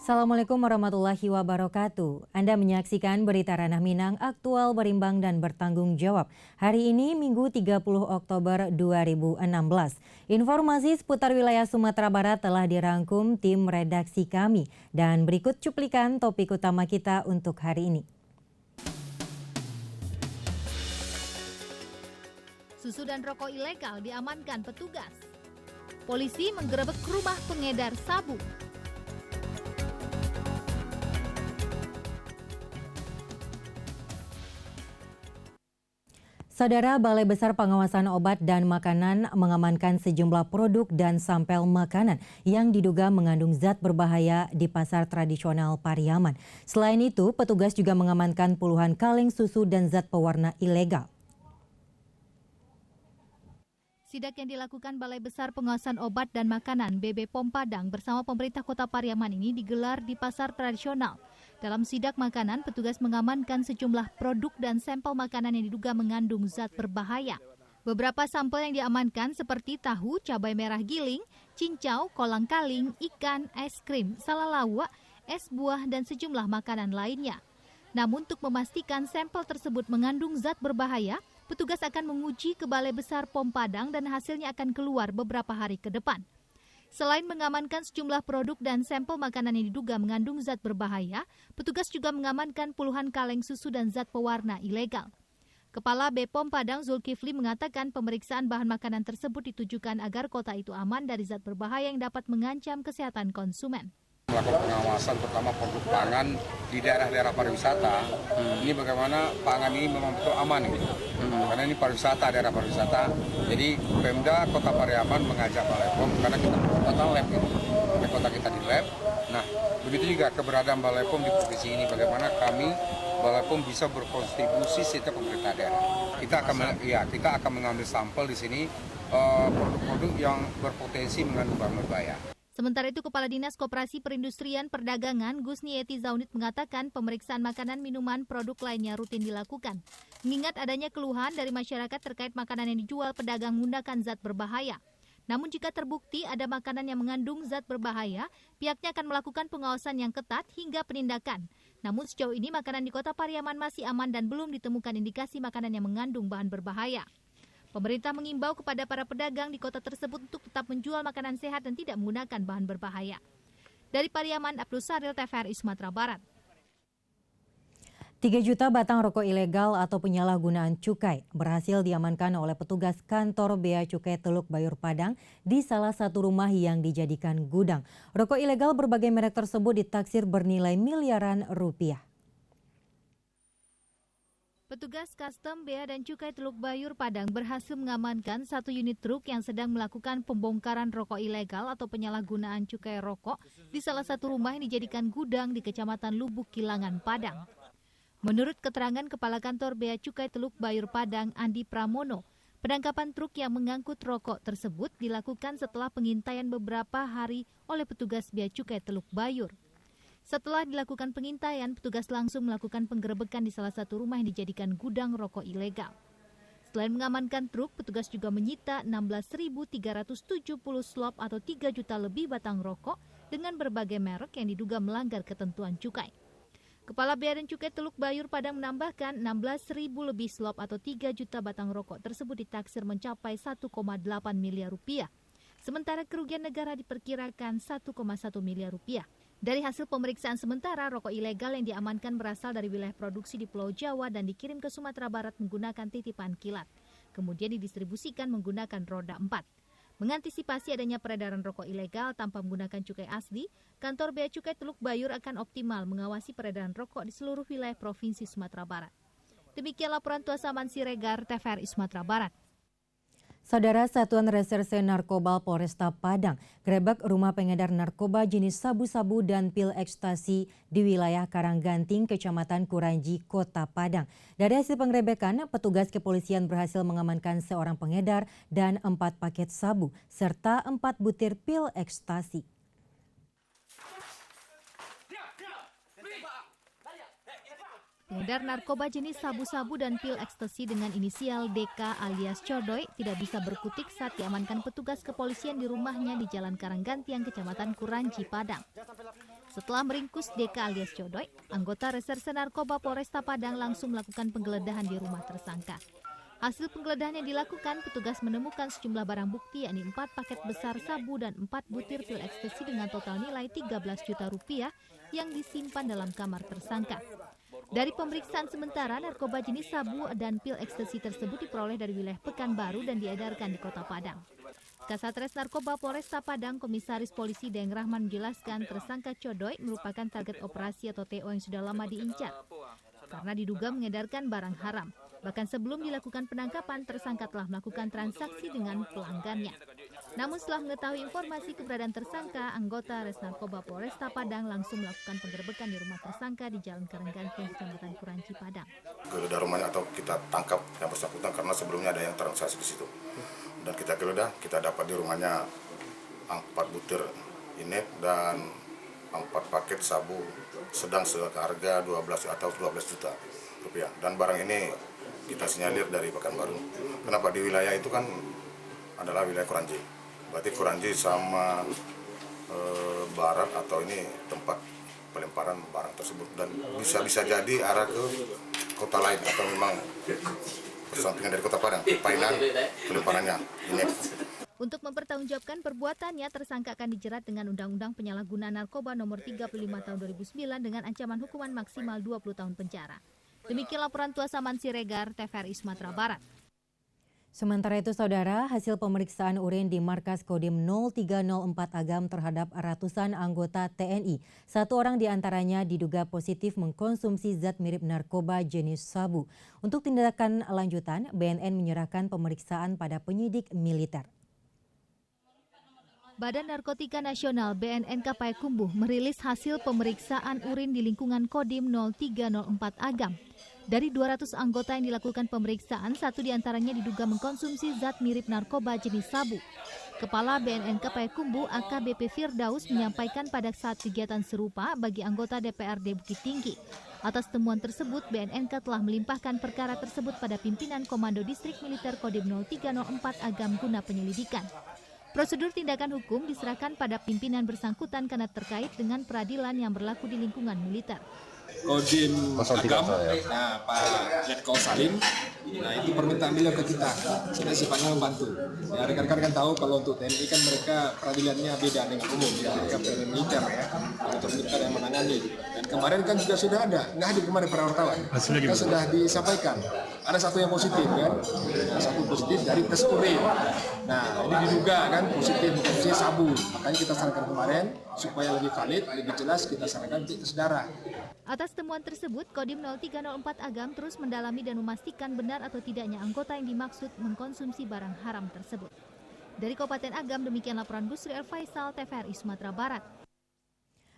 Assalamualaikum warahmatullahi wabarakatuh. Anda menyaksikan berita Ranah Minang, aktual, berimbang, dan bertanggung jawab. Hari ini Minggu 30 Oktober 2016. Informasi seputar wilayah Sumatera Barat telah dirangkum tim redaksi kami. Dan berikut cuplikan topik utama kita untuk hari ini. Susu dan rokok ilegal diamankan petugas. Polisi menggerebek rumah pengedar sabu. Saudara, Balai Besar Pengawasan Obat dan Makanan mengamankan sejumlah produk dan sampel makanan yang diduga mengandung zat berbahaya di pasar tradisional Pariaman. Selain itu, petugas juga mengamankan puluhan kaleng susu dan zat pewarna ilegal. Sidak yang dilakukan Balai Besar Pengawasan Obat dan Makanan BB POM Padang bersama pemerintah Kota Pariaman ini digelar di pasar tradisional. Dalam sidak makanan, petugas mengamankan sejumlah produk dan sampel makanan yang diduga mengandung zat berbahaya. Beberapa sampel yang diamankan seperti tahu, cabai merah giling, cincau, kolang-kaling, ikan, es krim, salalawak, es buah, dan sejumlah makanan lainnya. Namun untuk memastikan sampel tersebut mengandung zat berbahaya, petugas akan menguji ke Balai Besar POM Padang dan hasilnya akan keluar beberapa hari ke depan. Selain mengamankan sejumlah produk dan sampel makanan yang diduga mengandung zat berbahaya, petugas juga mengamankan puluhan kaleng susu dan zat pewarna ilegal. Kepala BPOM Padang Zulkifli mengatakan pemeriksaan bahan makanan tersebut ditujukan agar kota itu aman dari zat berbahaya yang dapat mengancam kesehatan konsumen. Melakukan pengawasan terutama produk pangan di daerah-daerah pariwisata. Ini bagaimana pangan ini memang betul aman gitu. Karena ini pariwisata, daerah pariwisata. Jadi Pemda Kota Pariaman mengajak Balai POM karena kita total lab gitu. Kota kita di lab. Nah, begitu juga keberadaan Balai POM di provinsi ini, bagaimana kami Balai POM bisa berkontribusi setiap pemerintah daerah. Kita akan mengambil sampel di sini produk-produk yang berpotensi mengandung bahan berbahaya. Sementara itu, Kepala Dinas Koperasi Perindustrian Perdagangan Gusni Eti Zaunit mengatakan pemeriksaan makanan, minuman, produk lainnya rutin dilakukan. Mengingat adanya keluhan dari masyarakat terkait makanan yang dijual pedagang menggunakan zat berbahaya. Namun jika terbukti ada makanan yang mengandung zat berbahaya, pihaknya akan melakukan pengawasan yang ketat hingga penindakan. Namun sejauh ini makanan di Kota Pariaman masih aman dan belum ditemukan indikasi makanan yang mengandung bahan berbahaya. Pemerintah mengimbau kepada para pedagang di kota tersebut untuk tetap menjual makanan sehat dan tidak menggunakan bahan berbahaya. Dari Pariaman, Abdul Saril, TVRI Sumatera Barat. 3 juta batang rokok ilegal atau penyalahgunaan cukai berhasil diamankan oleh petugas kantor Bea Cukai Teluk Bayur Padang di salah satu rumah yang dijadikan gudang. Rokok ilegal berbagai merek tersebut ditaksir bernilai miliaran rupiah. Petugas Custom Bea dan Cukai Teluk Bayur Padang berhasil mengamankan satu unit truk yang sedang melakukan pembongkaran rokok ilegal atau penyalahgunaan cukai rokok di salah satu rumah yang dijadikan gudang di Kecamatan Lubuk Kilangan, Padang. Menurut keterangan Kepala Kantor Bea Cukai Teluk Bayur Padang, Andi Pramono, penangkapan truk yang mengangkut rokok tersebut dilakukan setelah pengintaian beberapa hari oleh petugas Bea Cukai Teluk Bayur. Setelah dilakukan pengintaian, petugas langsung melakukan penggerebekan di salah satu rumah yang dijadikan gudang rokok ilegal. Selain mengamankan truk, petugas juga menyita 16.370 slop atau 3 juta lebih batang rokok dengan berbagai merek yang diduga melanggar ketentuan cukai. Kepala Bea dan Cukai Teluk Bayur Padang menambahkan 16.000 lebih slop atau 3 juta batang rokok tersebut ditaksir mencapai 1,8 miliar rupiah. Sementara kerugian negara diperkirakan 1,1 miliar rupiah. Dari hasil pemeriksaan sementara, rokok ilegal yang diamankan berasal dari wilayah produksi di Pulau Jawa dan dikirim ke Sumatera Barat menggunakan titipan kilat. Kemudian didistribusikan menggunakan roda 4. Mengantisipasi adanya peredaran rokok ilegal tanpa menggunakan cukai asli, Kantor Bea Cukai Teluk Bayur akan optimal mengawasi peredaran rokok di seluruh wilayah Provinsi Sumatera Barat. Demikian laporan Tuasaman Siregar, TVRI Sumatera Barat. Saudara, Satuan Reserse Narkoba Polresta Padang gerebek rumah pengedar narkoba jenis sabu-sabu dan pil ekstasi di wilayah Karangganting, Kecamatan Kuranji, Kota Padang. Dari hasil penggerebekan, petugas kepolisian berhasil mengamankan seorang pengedar dan 4 paket sabu serta 4 butir pil ekstasi. Pengedar narkoba jenis sabu-sabu dan pil ekstasi dengan inisial DK alias Codoy tidak bisa berkutik saat diamankan petugas kepolisian di rumahnya di Jalan Karanggantiang, Kecamatan Kuranji, Padang. Setelah meringkus DK alias Codoy, anggota Reserse Narkoba Polresta Padang langsung melakukan penggeledahan di rumah tersangka. Hasil penggeledahan yang dilakukan, petugas menemukan sejumlah barang bukti yakni 4 paket besar sabu dan 4 butir pil ekstasi dengan total nilai 13 juta rupiah yang disimpan dalam kamar tersangka. Dari pemeriksaan sementara, narkoba jenis sabu dan pil ekstasi tersebut diperoleh dari wilayah Pekanbaru dan diedarkan di Kota Padang. Kasatres Narkoba Polresta Padang, Komisaris Polisi Deng Rahman menjelaskan tersangka Codoy merupakan target operasi atau TO yang sudah lama diincar karena diduga mengedarkan barang haram. Bahkan sebelum dilakukan penangkapan, tersangka telah melakukan transaksi dengan pelanggannya. Namun setelah mengetahui informasi keberadaan tersangka, anggota Res Narkoba Polresta Padang langsung melakukan penggerbekan di rumah tersangka di Jalan Karangganting, Kecamatan Kuranci, Padang. Geledah rumahnya atau kita tangkap yang bersangkutan karena sebelumnya ada yang transaksi di situ. Dan kita geledah, kita dapat di rumahnya 4 butir inep dan 4 paket sabu sedang seharga 12 atau 12 juta rupiah. Dan barang ini kita sinyalir dari Pekanbaru. Kenapa di wilayah itu kan adalah wilayah Kuranji. Berarti Kuranji sama barat atau ini tempat pelemparan barang tersebut dan bisa jadi arah ke kota lain atau memang bersampingan dari Kota Padang, painan pelemparannya ini. Untuk mempertanggungjawabkan perbuatannya, tersangka akan dijerat dengan Undang-Undang Penyalahgunaan Narkoba Nomor 35 Tahun 2009 dengan ancaman hukuman maksimal 20 tahun penjara. Demikian laporan Tuasa Mansi Regar, TVRI Sumatera Barat. Sementara itu, Saudara, hasil pemeriksaan urin di Markas Kodim 0304 Agam terhadap ratusan anggota TNI. 1 orang diantaranya diduga positif mengkonsumsi zat mirip narkoba jenis sabu. Untuk tindakan lanjutan, BNN menyerahkan pemeriksaan pada penyidik militer. Badan Narkotika Nasional BNN Payakumbuh merilis hasil pemeriksaan urin di lingkungan Kodim 0304 Agam. Dari 200 anggota yang dilakukan pemeriksaan, 1 diantaranya diduga mengkonsumsi zat mirip narkoba jenis sabu. Kepala BNN Payakumbuh AKBP Firdaus menyampaikan pada saat kegiatan serupa bagi anggota DPRD Bukit Tinggi. Atas temuan tersebut, BNNK telah melimpahkan perkara tersebut pada pimpinan Komando Distrik Militer Kodim 0304 Agam guna penyelidikan. Prosedur tindakan hukum diserahkan pada pimpinan bersangkutan karena terkait dengan peradilan yang berlaku di lingkungan militer. Kodim Agam, nah Pak Letkol Salim, nah itu permintaan beliau ke kita, kita sifatnya membantu. Ya rekan-rekan kan tahu kalau untuk TNI kan mereka peradilannya beda dengan umum, ya mereka peradilan militer ya, untuk militer yang menangani. Dan kemarin kan juga sudah ada, nggak hadir kemarin para wartawan, kita sudah disampaikan. Ada 1 yang positif kan, ada 1 positif dari tes urin. Nah ini diduga kan positif mengkonsumsi sabu, makanya kita sarankan kemarin supaya lebih valid, lebih jelas kita sarankan untuk tes darah. Atas temuan tersebut, Kodim 0304 Agam terus mendalami dan memastikan benar atau tidaknya anggota yang dimaksud mengkonsumsi barang haram tersebut. Dari Kabupaten Agam, demikian laporan Busri El Faisal, TVRI Sumatera Barat.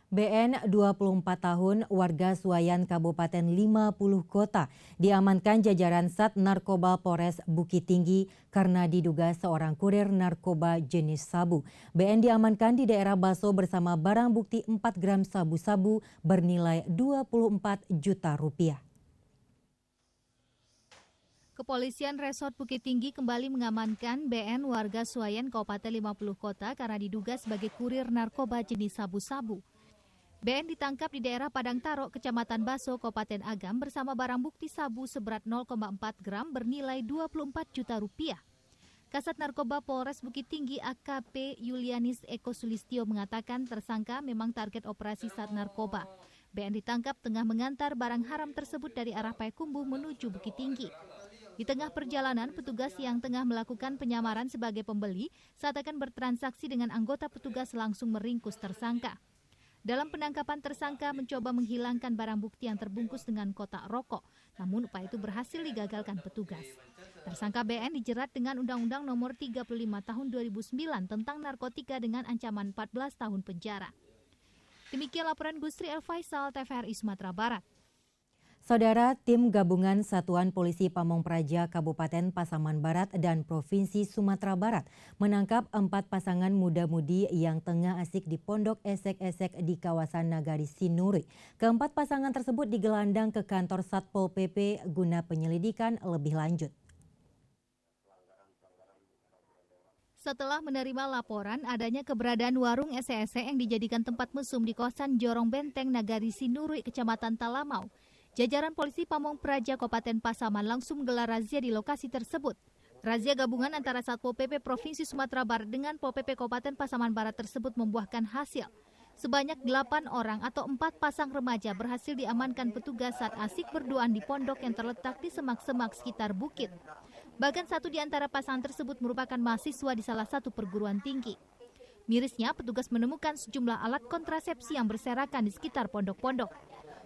BN 24 tahun, warga Suayan Kabupaten 50 Kota, diamankan jajaran Sat Narkoba Polres Bukit Tinggi karena diduga seorang kurir narkoba jenis sabu. BN diamankan di daerah Baso bersama barang bukti 4 gram sabu-sabu bernilai 24 juta rupiah. Kepolisian Resort Bukit Tinggi kembali mengamankan BN warga Suayan Kabupaten 50 Kota karena diduga sebagai kurir narkoba jenis sabu-sabu. BN ditangkap di daerah Padang Taro, Kecamatan Baso, Kabupaten Agam bersama barang bukti sabu seberat 0,4 gram bernilai 24 juta rupiah. Kasat Narkoba Polres Bukit Tinggi AKP Yulianis Eko Sulistyo mengatakan tersangka memang target operasi Sat Narkoba. BN ditangkap tengah mengantar barang haram tersebut dari arah Payakumbuh menuju Bukit Tinggi. Di tengah perjalanan, petugas yang tengah melakukan penyamaran sebagai pembeli saat akan bertransaksi dengan anggota petugas langsung meringkus tersangka. Dalam penangkapan, tersangka mencoba menghilangkan barang bukti yang terbungkus dengan kotak rokok, namun upaya itu berhasil digagalkan petugas. Tersangka BN dijerat dengan Undang-Undang Nomor 35 Tahun 2009 tentang narkotika dengan ancaman 14 tahun penjara. Demikian laporan Busri El Faisal, TVRI Sumatera Barat. Saudara, tim gabungan Satuan Polisi Pamong Praja Kabupaten Pasaman Barat dan Provinsi Sumatera Barat menangkap 4 pasangan muda-mudi yang tengah asik di pondok esek-esek di kawasan Nagari Sinuri. Keempat pasangan tersebut digelandang ke kantor Satpol PP guna penyelidikan lebih lanjut. Setelah menerima laporan adanya keberadaan warung ese-ese yang dijadikan tempat mesum di kawasan Jorong Benteng, Nagari Sinurui, Kecamatan Talamau, jajaran polisi Pamong Praja Kabupaten Pasaman langsung menggelar razia di lokasi tersebut. Razia gabungan antara Satpol PP Provinsi Sumatera Barat dengan Pol PP Kabupaten Pasaman Barat tersebut membuahkan hasil. Sebanyak 8 orang atau 4 pasang remaja berhasil diamankan petugas saat asik berduaan di pondok yang terletak di semak-semak sekitar bukit. Bahkan satu di antara pasangan tersebut merupakan mahasiswa di salah satu perguruan tinggi. Mirisnya, petugas menemukan sejumlah alat kontrasepsi yang berserakan di sekitar pondok-pondok.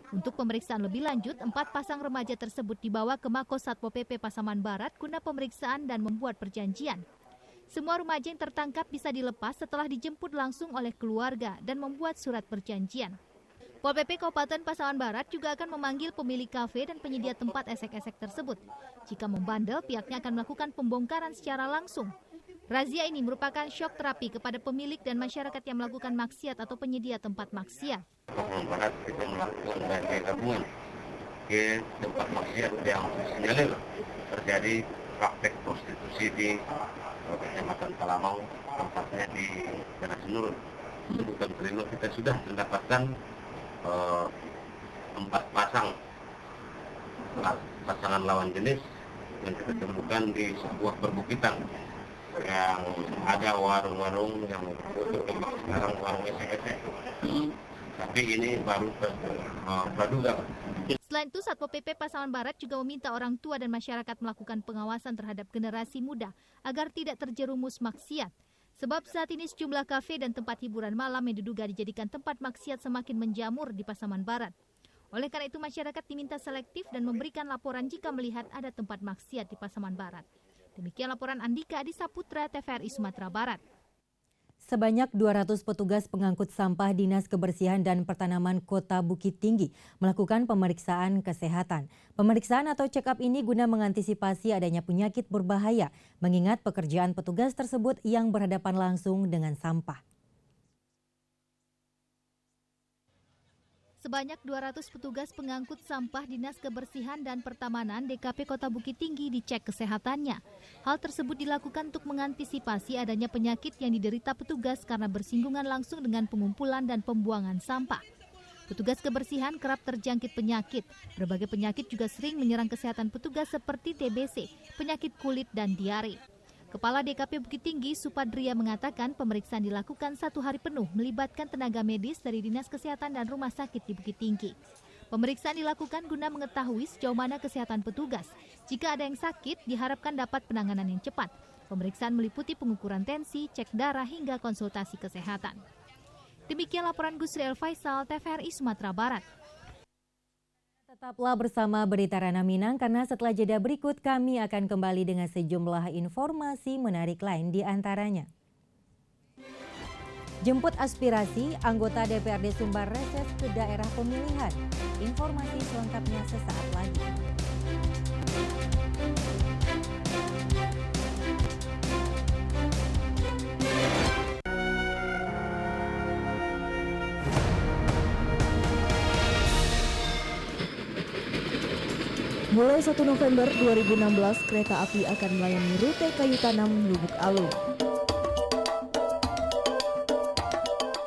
Untuk pemeriksaan lebih lanjut, 4 pasang remaja tersebut dibawa ke Mako Satpol PP Pasaman Barat guna pemeriksaan dan membuat perjanjian. Semua remaja yang tertangkap bisa dilepas setelah dijemput langsung oleh keluarga dan membuat surat perjanjian. Pol PP Kabupaten Pasaman Barat juga akan memanggil pemilik kafe dan penyedia tempat esek-esek tersebut. Jika membandel, pihaknya akan melakukan pembongkaran secara langsung. Razia ini merupakan syok terapi kepada pemilik dan masyarakat yang melakukan maksiat atau penyedia tempat maksiat. Pasaman Barat kita melakukan razia gabungan ke tempat maksiat yang disinyalir terjadi praktek prostitusi di Kecamatan Talamau, tempatnya di Daerah Sinurui. Bukan perlu kita sudah mendapatkan 4 pasangan lawan jenis yang kita temukan di sebuah perbukitan yang ada warung-warung yang berkembang sekarang warung esek-esek. Tapi ini baru praduga. Selain itu, Satpol PP Pasaman Barat juga meminta orang tua dan masyarakat melakukan pengawasan terhadap generasi muda agar tidak terjerumus maksiat. Sebab saat ini sejumlah kafe dan tempat hiburan malam yang diduga dijadikan tempat maksiat semakin menjamur di Pasaman Barat. Oleh karena itu, masyarakat diminta selektif dan memberikan laporan jika melihat ada tempat maksiat di Pasaman Barat. Demikian laporan Andika Adi Saputra, TVRI Sumatera Barat. Sebanyak 200 petugas pengangkut sampah Dinas Kebersihan dan Pertanaman Kota Bukit Tinggi melakukan pemeriksaan kesehatan. Pemeriksaan atau check-up ini guna mengantisipasi adanya penyakit berbahaya, mengingat pekerjaan petugas tersebut yang berhadapan langsung dengan sampah. Sebanyak 200 petugas pengangkut sampah Dinas Kebersihan dan Pertamanan DKP Kota Bukit Tinggi dicek kesehatannya. Hal tersebut dilakukan untuk mengantisipasi adanya penyakit yang diderita petugas karena bersinggungan langsung dengan pengumpulan dan pembuangan sampah. Petugas kebersihan kerap terjangkit penyakit. Berbagai penyakit juga sering menyerang kesehatan petugas seperti TBC, penyakit kulit, dan diare. Kepala DKP Bukit Tinggi, Supadria, mengatakan pemeriksaan dilakukan 1 hari penuh melibatkan tenaga medis dari Dinas Kesehatan dan Rumah Sakit di Bukit Tinggi. Pemeriksaan dilakukan guna mengetahui sejauh mana kesehatan petugas. Jika ada yang sakit, diharapkan dapat penanganan yang cepat. Pemeriksaan meliputi pengukuran tensi, cek darah, hingga konsultasi kesehatan. Demikian laporan Gusriel Faisal, TVRI Sumatera Barat. Tetaplah bersama Berita Ranah Minang karena setelah jeda berikut kami akan kembali dengan sejumlah informasi menarik lain di antaranya. Jemput aspirasi anggota DPRD Sumbar reses ke daerah pemilihan. Informasi selengkapnya sesaat lagi. Mulai 1 November 2016, kereta api akan melayani rute Kayu Tanam Lubuk Alung.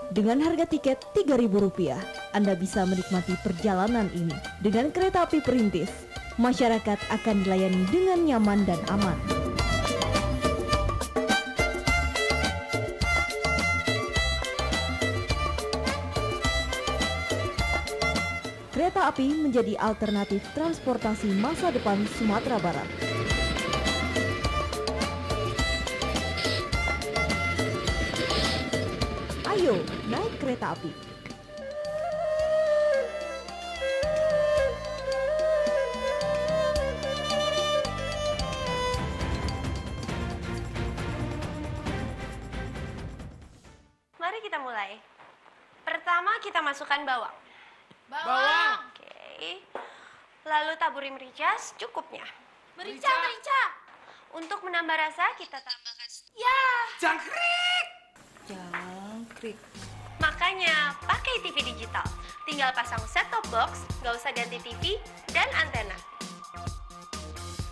Dengan harga tiket Rp3.000, Anda bisa menikmati perjalanan ini. Dengan kereta api perintis, masyarakat akan dilayani dengan nyaman dan aman. Kereta api menjadi alternatif transportasi masa depan Sumatera Barat. Ayo, naik kereta api. Mari kita mulai. Pertama kita masukkan bawang. Bawang. Oke. Lalu taburi merica secukupnya. Merica. Untuk menambah rasa kita tambahkan Jangkrik. Makanya pakai TV digital. Tinggal pasang set-top box, nggak usah ganti TV dan antena.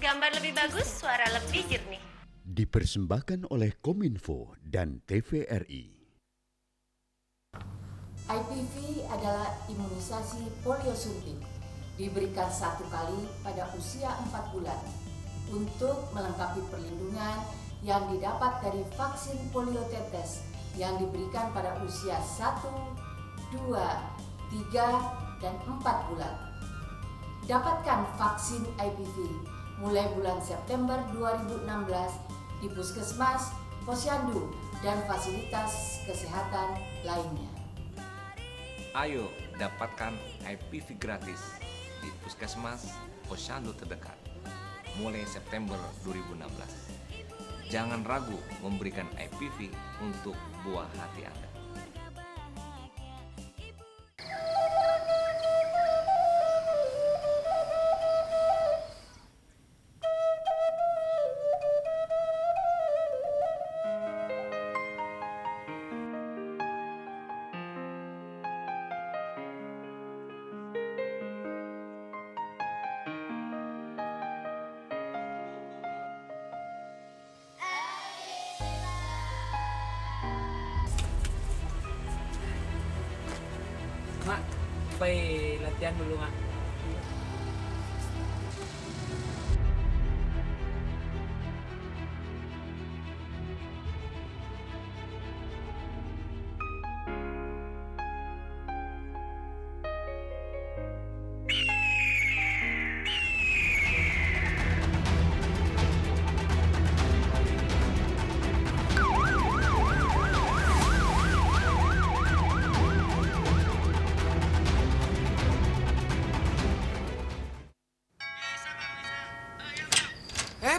Gambar lebih bagus, suara lebih jernih. Dipersembahkan oleh Kominfo dan TVRI. IPV adalah imunisasi polio suntik. Diberikan 1 kali pada usia 4 bulan untuk melengkapi perlindungan yang didapat dari vaksin polio tetes yang diberikan pada usia 1, 2, 3, dan 4 bulan. Dapatkan vaksin IPV mulai bulan September 2016 di puskesmas, posyandu, dan fasilitas kesehatan lainnya. Ayo dapatkan IPV gratis di puskesmas, posyandu terdekat mulai September 2016. Jangan ragu memberikan IPV untuk buah hati Anda. Mak, supaya latihan dulu, Mak.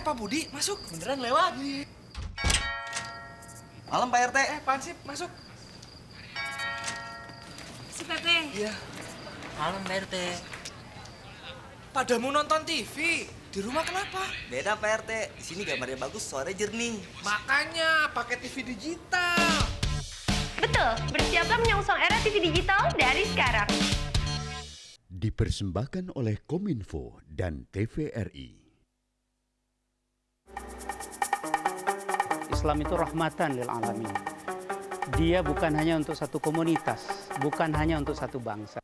Pak Budi, masuk. Beneran lewat. Malam Pak RT. Pansip, masuk. Si Teteh. Iya. Malam Pak RT. Pada mau nonton TV. Di rumah kenapa? Beda Pak RT. Di sini gambarnya bagus, suaranya jernih. Makanya pakai TV digital. Betul, bersiaplah menyongsong era TV digital dari sekarang. Dipersembahkan oleh Kominfo dan TVRI. Islam itu rahmatan lil alamin. Dia bukan hanya untuk satu komunitas, bukan hanya untuk satu bangsa.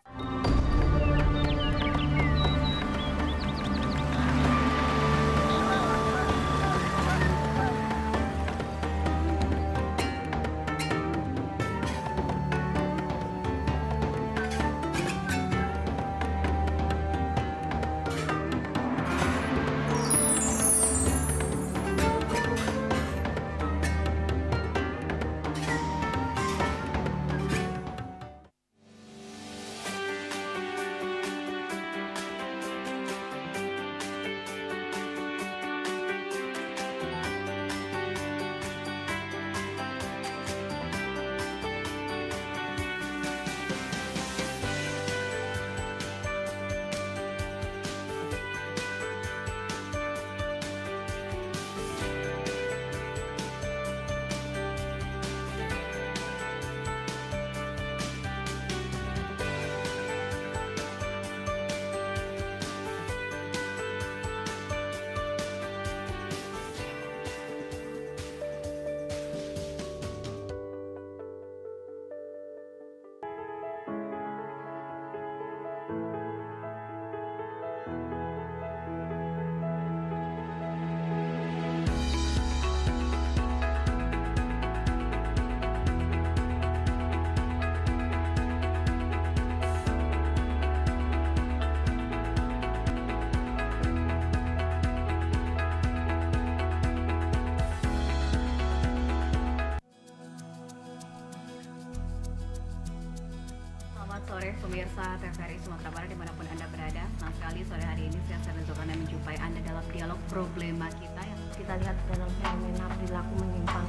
Sore pemirsa TVRI Sumatera Barat dimanapun Anda berada. Senang sekali sore hari ini saya mencoba menjumpai Anda dalam dialog problema kita yang kita lihat dalam fenomena perilaku menyimpang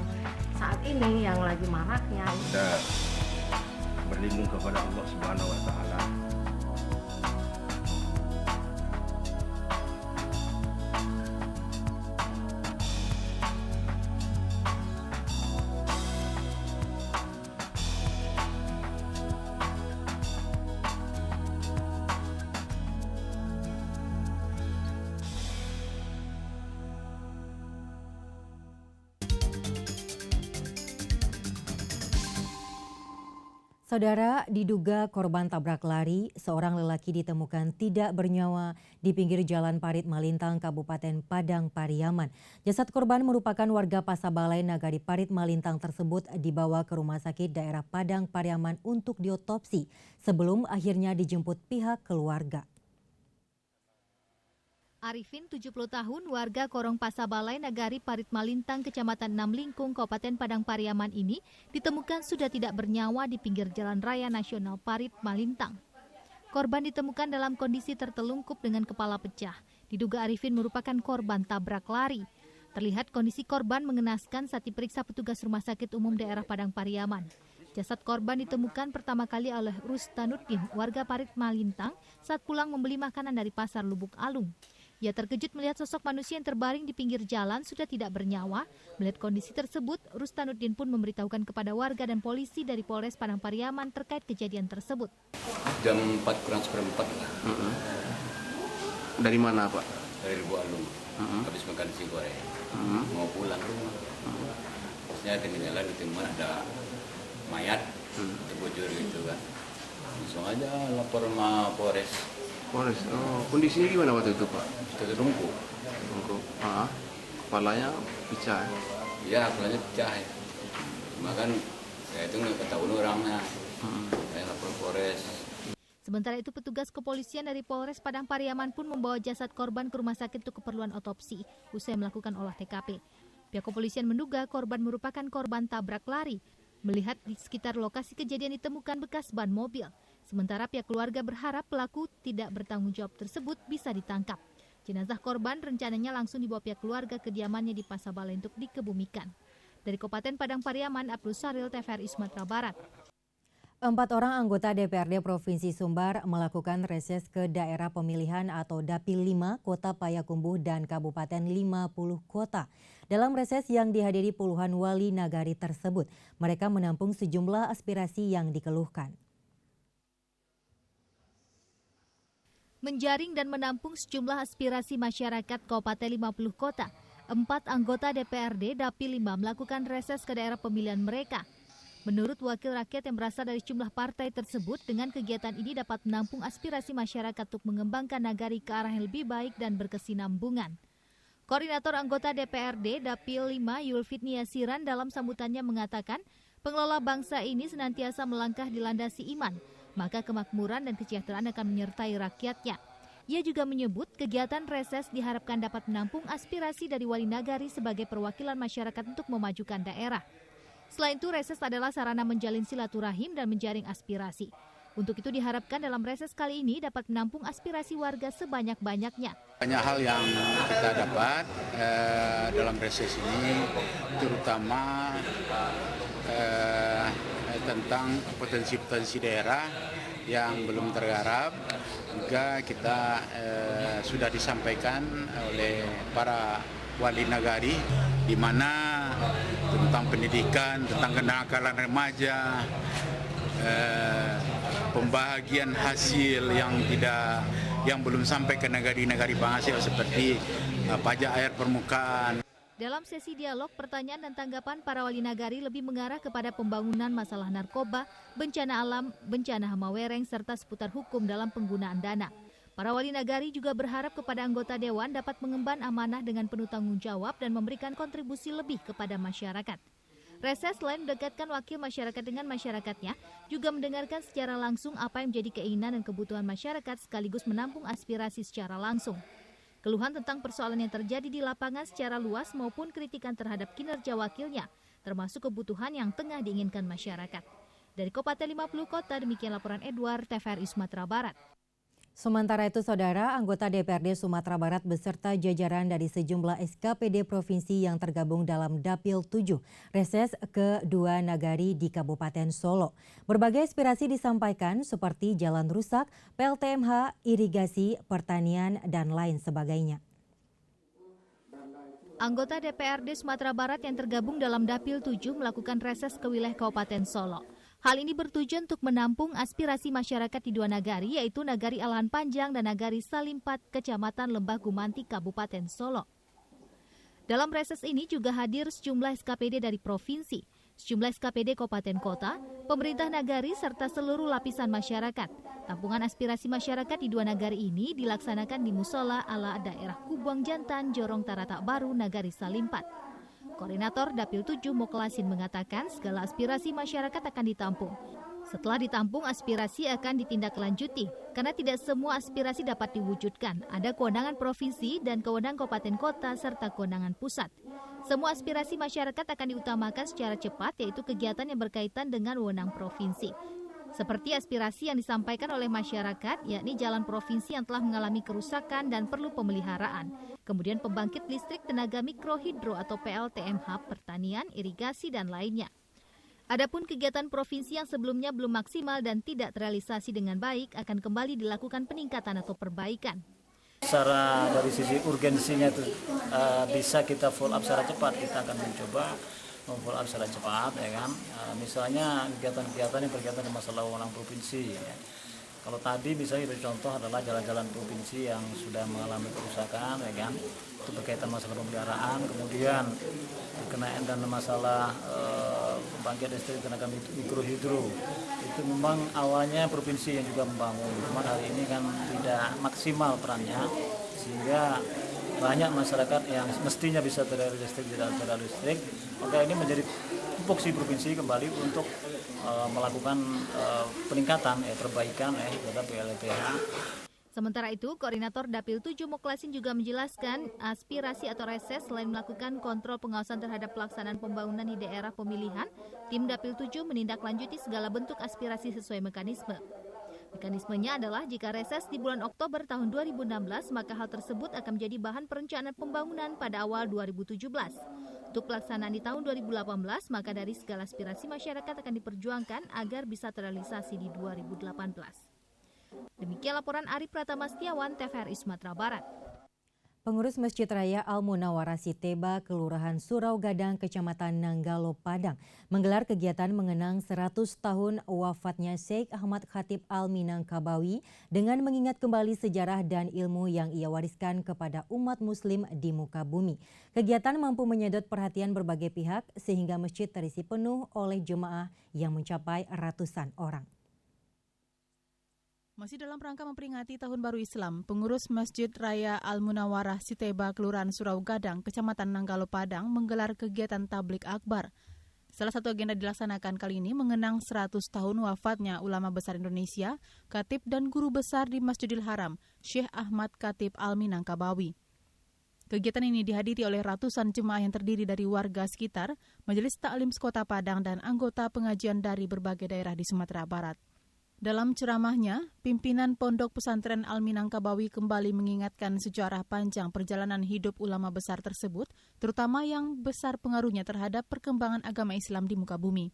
saat ini yang lagi maraknya. Kita berlindung kepada Allah Subhanahu wa Ta'ala. Saudara, diduga korban tabrak lari, seorang lelaki ditemukan tidak bernyawa di pinggir Jalan Parit Malintang, Kabupaten Padang Pariaman. Jasad korban merupakan warga Pasabalai Nagari Parit Malintang tersebut dibawa ke Rumah Sakit Daerah Padang Pariaman untuk diotopsi sebelum akhirnya dijemput pihak keluarga. Arifin, 70 tahun, warga Korong Pasabalai Nagari Parit Malintang, Kecamatan Namlingkung, Kabupaten Padang Pariaman ini ditemukan sudah tidak bernyawa di pinggir Jalan Raya Nasional Parit Malintang. Korban ditemukan dalam kondisi tertelungkup dengan kepala pecah. Diduga Arifin merupakan korban tabrak lari. Terlihat kondisi korban mengenaskan saat diperiksa petugas Rumah Sakit Umum Daerah Padang Pariaman. Jasad korban ditemukan pertama kali oleh Rustanuddin, warga Parit Malintang, saat pulang membeli makanan dari Pasar Lubuk Alung. Ia terkejut melihat sosok manusia yang terbaring di pinggir jalan sudah tidak bernyawa. Melihat kondisi tersebut, Rustanuddin pun memberitahukan kepada warga dan polisi dari Polres Padang Pariaman terkait kejadian tersebut. Jam 4 kurang seperempat lah. Dari mana, Pak? Dari Lubuk Alung. Habis makan nasi goreng. Mau pulang rumah. Terusnya dengan jalan di teman ada mayat terbujur gitu kan. Langsung aja lapor sama Polres. Polres. Oh, kondisinya gimana waktu itu, Pak? Tertungku. Kepalanya pecah. Iya, kepalanya pecah. Makan saya itu nggak ketahuan orangnya. Saya lapor Polres. Sementara itu petugas kepolisian dari Polres Padang Pariaman pun membawa jasad korban ke rumah sakit untuk keperluan otopsi usai melakukan olah TKP. Pihak kepolisian menduga korban merupakan korban tabrak lari. Melihat di sekitar lokasi kejadian ditemukan bekas ban mobil. Sementara pihak keluarga berharap pelaku tidak bertanggung jawab tersebut bisa ditangkap. Jenazah korban rencananya langsung dibawa pihak keluarga ke kediamannya di Pasabalai untuk dikebumikan. Dari Kabupaten Padang Pariaman, Abdul Saril, TVRI Sumatera Barat. 4 orang anggota DPRD Provinsi Sumbar melakukan reses ke daerah pemilihan atau Dapil 5 Kota Payakumbuh dan Kabupaten 50 Kota. Dalam reses yang dihadiri puluhan wali nagari tersebut, mereka menampung sejumlah aspirasi yang dikeluhkan. Menjaring dan menampung sejumlah aspirasi masyarakat Kabupaten 50 Kota, 4 anggota DPRD Dapil 5 melakukan reses ke daerah pemilihan mereka. Menurut wakil rakyat yang berasal dari sejumlah partai tersebut, dengan kegiatan ini dapat menampung aspirasi masyarakat untuk mengembangkan nagari ke arah yang lebih baik dan berkesinambungan. Koordinator anggota DPRD Dapil 5 Yulfitni Yasiran dalam sambutannya mengatakan, pengelola bangsa ini senantiasa melangkah dilandasi iman, maka kemakmuran dan kesejahteraan akan menyertai rakyatnya. Ia juga menyebut kegiatan reses diharapkan dapat menampung aspirasi dari wali nagari sebagai perwakilan masyarakat untuk memajukan daerah. Selain itu, reses adalah sarana menjalin silaturahim dan menjaring aspirasi. Untuk itu diharapkan dalam reses kali ini dapat menampung aspirasi warga sebanyak-banyaknya. Banyak hal yang kita dapat dalam reses ini, terutama tentang potensi-potensi daerah yang belum tergarap. Juga kita sudah disampaikan oleh para wali nagari, di mana tentang pendidikan, tentang kenakalan remaja, pembagian hasil yang belum sampai ke nagari-nagari penghasil seperti pajak air permukaan. Dalam sesi dialog, pertanyaan dan tanggapan para wali nagari lebih mengarah kepada pembangunan masalah narkoba, bencana alam, bencana hama wereng, serta seputar hukum dalam penggunaan dana. Para wali nagari juga berharap kepada anggota Dewan dapat mengemban amanah dengan penuh tanggung jawab dan memberikan kontribusi lebih kepada masyarakat. Reses selain mendekatkan wakil masyarakat dengan masyarakatnya, juga mendengarkan secara langsung apa yang menjadi keinginan dan kebutuhan masyarakat sekaligus menampung aspirasi secara langsung. Keluhan tentang persoalan yang terjadi di lapangan secara luas maupun kritikan terhadap kinerja wakilnya, termasuk kebutuhan yang tengah diinginkan masyarakat. Dari Kabupaten 50 Kota, demikian laporan Edward, TVRI Sumatera Barat. Sementara itu, Saudara, anggota DPRD Sumatera Barat beserta jajaran dari sejumlah SKPD provinsi yang tergabung dalam Dapil 7 reses ke 2 nagari di Kabupaten Solo. Berbagai aspirasi disampaikan seperti jalan rusak, PLTMH, irigasi, pertanian, dan lain sebagainya. Anggota DPRD Sumatera Barat yang tergabung dalam Dapil 7 melakukan reses ke wilayah Kabupaten Solo. Hal ini bertujuan untuk menampung aspirasi masyarakat di 2 nagari, yaitu Nagari Alahan Panjang dan Nagari Salimpat, Kecamatan Lembah Gumanti, Kabupaten Solo. Dalam reses ini juga hadir sejumlah SKPD dari provinsi. sejumlah SKPD Kabupaten Kota, pemerintah nagari serta seluruh lapisan masyarakat. Tampungan aspirasi masyarakat di 2 nagari ini dilaksanakan di Musola ala daerah Kubuang Jantan, Jorong Taratak Baru, Nagari Salimpat. Koordinator Dapil 7 Moklasin mengatakan segala aspirasi masyarakat akan ditampung. Setelah ditampung, aspirasi akan ditindaklanjuti karena tidak semua aspirasi dapat diwujudkan. Ada kewenangan provinsi dan kewenangan kabupaten kota serta kewenangan pusat. Semua aspirasi masyarakat akan diutamakan secara cepat, yaitu kegiatan yang berkaitan dengan wewenang provinsi. Seperti aspirasi yang disampaikan oleh masyarakat, yakni jalan provinsi yang telah mengalami kerusakan dan perlu pemeliharaan. Kemudian pembangkit listrik tenaga mikrohidro atau PLTMH, pertanian, irigasi, dan lainnya. Adapun kegiatan provinsi yang sebelumnya belum maksimal dan tidak terrealisasi dengan baik akan kembali dilakukan peningkatan atau perbaikan. Secara dari sisi urgensinya itu bisa kita follow up secara cepat, kita akan mencoba follow up secara cepat, ya kan. Misalnya kegiatan-kegiatan yang berkaitan dengan masalah wewenang provinsi. Ya. Kalau tadi misalnya contoh adalah jalan-jalan provinsi yang sudah mengalami kerusakan, ya kan, itu berkaitan masalah pemeliharaan, kemudian berkenaan dan masalah pembangkit listrik tenaga mikrohidro. Itu memang awalnya provinsi yang juga membangun, cuma hari ini kan tidak maksimal perannya, sehingga banyak masyarakat yang mestinya bisa teraliri listrik tidak teraliri listrik. Maka ini menjadi tupoksi provinsi kembali untuk melakukan peningkatan, perbaikan terhadap PLTH. Sementara itu, Koordinator Dapil 7 Moklasin juga menjelaskan aspirasi atau reses selain melakukan kontrol pengawasan terhadap pelaksanaan pembangunan di daerah pemilihan, tim Dapil 7 menindaklanjuti segala bentuk aspirasi sesuai mekanisme. Mekanismenya adalah jika reses di bulan Oktober tahun 2016, maka hal tersebut akan menjadi bahan perencanaan pembangunan pada awal 2017. Untuk pelaksanaan di tahun 2018, maka dari segala aspirasi masyarakat akan diperjuangkan agar bisa terrealisasi di 2018. Demikian laporan Ari Pratama Setiawan, TVRI Sumatera Barat. Pengurus Masjid Raya Al-Munawwarah Siteba, Kelurahan Surau Gadang, Kecamatan Nanggalo, Padang, menggelar kegiatan mengenang 100 tahun wafatnya Syekh Ahmad Khatib Al-Minangkabawi dengan mengingat kembali sejarah dan ilmu yang ia wariskan kepada umat muslim di muka bumi. Kegiatan mampu menyedot perhatian berbagai pihak sehingga masjid terisi penuh oleh jemaah yang mencapai ratusan orang. Masih dalam rangka memperingati Tahun Baru Islam, pengurus Masjid Raya Al-Munawwarah Siteba, Kelurahan Surau Gadang, Kecamatan Nanggalo, Padang, menggelar kegiatan tablik akbar. Salah satu agenda dilaksanakan kali ini mengenang 100 tahun wafatnya ulama besar Indonesia, khatib dan guru besar di Masjidil Haram, Syekh Ahmad Khatib Al-Minangkabawi. Kegiatan ini dihadiri oleh ratusan jemaah yang terdiri dari warga sekitar, Majelis Taklim Kota Padang, dan anggota pengajian dari berbagai daerah di Sumatera Barat. Dalam ceramahnya, pimpinan Pondok Pesantren Al-Minangkabawi kembali mengingatkan sejarah panjang perjalanan hidup ulama besar tersebut, terutama yang besar pengaruhnya terhadap perkembangan agama Islam di muka bumi.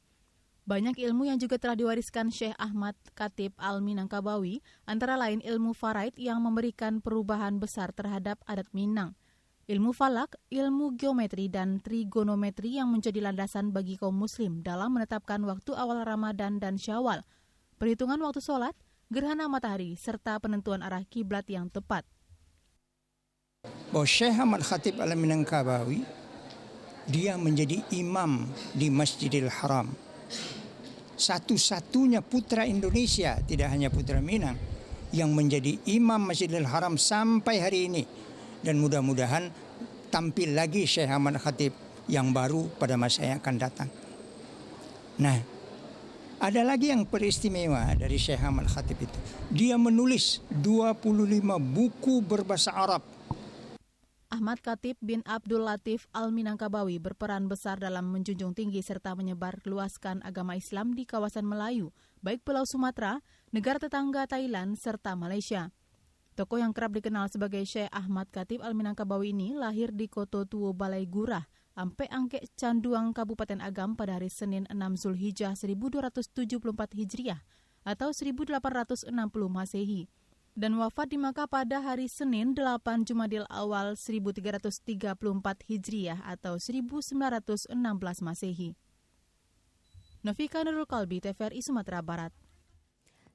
Banyak ilmu yang juga telah diwariskan Syekh Ahmad Khatib Al-Minangkabawi, antara lain ilmu faraid yang memberikan perubahan besar terhadap adat Minang, ilmu falak, ilmu geometri, dan trigonometri yang menjadi landasan bagi kaum muslim dalam menetapkan waktu awal Ramadan dan Syawal, perhitungan waktu sholat, gerhana matahari, serta penentuan arah kiblat yang tepat. Bahwa Syekh Ahmad Khatib Al-Minangkabawi, dia menjadi imam di Masjidil Haram. Satu-satunya putra Indonesia, tidak hanya putra Minang, yang menjadi imam Masjidil Haram sampai hari ini. Dan mudah-mudahan tampil lagi Syekh Ahmad Khatib yang baru pada masa yang akan datang. Nah, ada lagi yang peristimewa dari Syekh Ahmad Khatib itu. Dia menulis 25 buku berbahasa Arab. Ahmad Khatib bin Abdul Latif Al-Minangkabawi berperan besar dalam menjunjung tinggi serta menyebarluaskan agama Islam di kawasan Melayu, baik Pulau Sumatera, negara tetangga Thailand, serta Malaysia. Tokoh yang kerap dikenal sebagai Syekh Ahmad Khatib Al-Minangkabawi ini lahir di Koto Tuo, Balai Gurah, Ampe Angke, Canduang, Kabupaten Agam pada hari Senin 6 Zulhijjah 1274 Hijriah atau 1860 Masehi, dan wafat di Makkah pada hari Senin 8 Jumadil Awal 1334 Hijriah atau 1916 Masehi. Novika Nurul Kalbi, TVRI Sumatera Barat.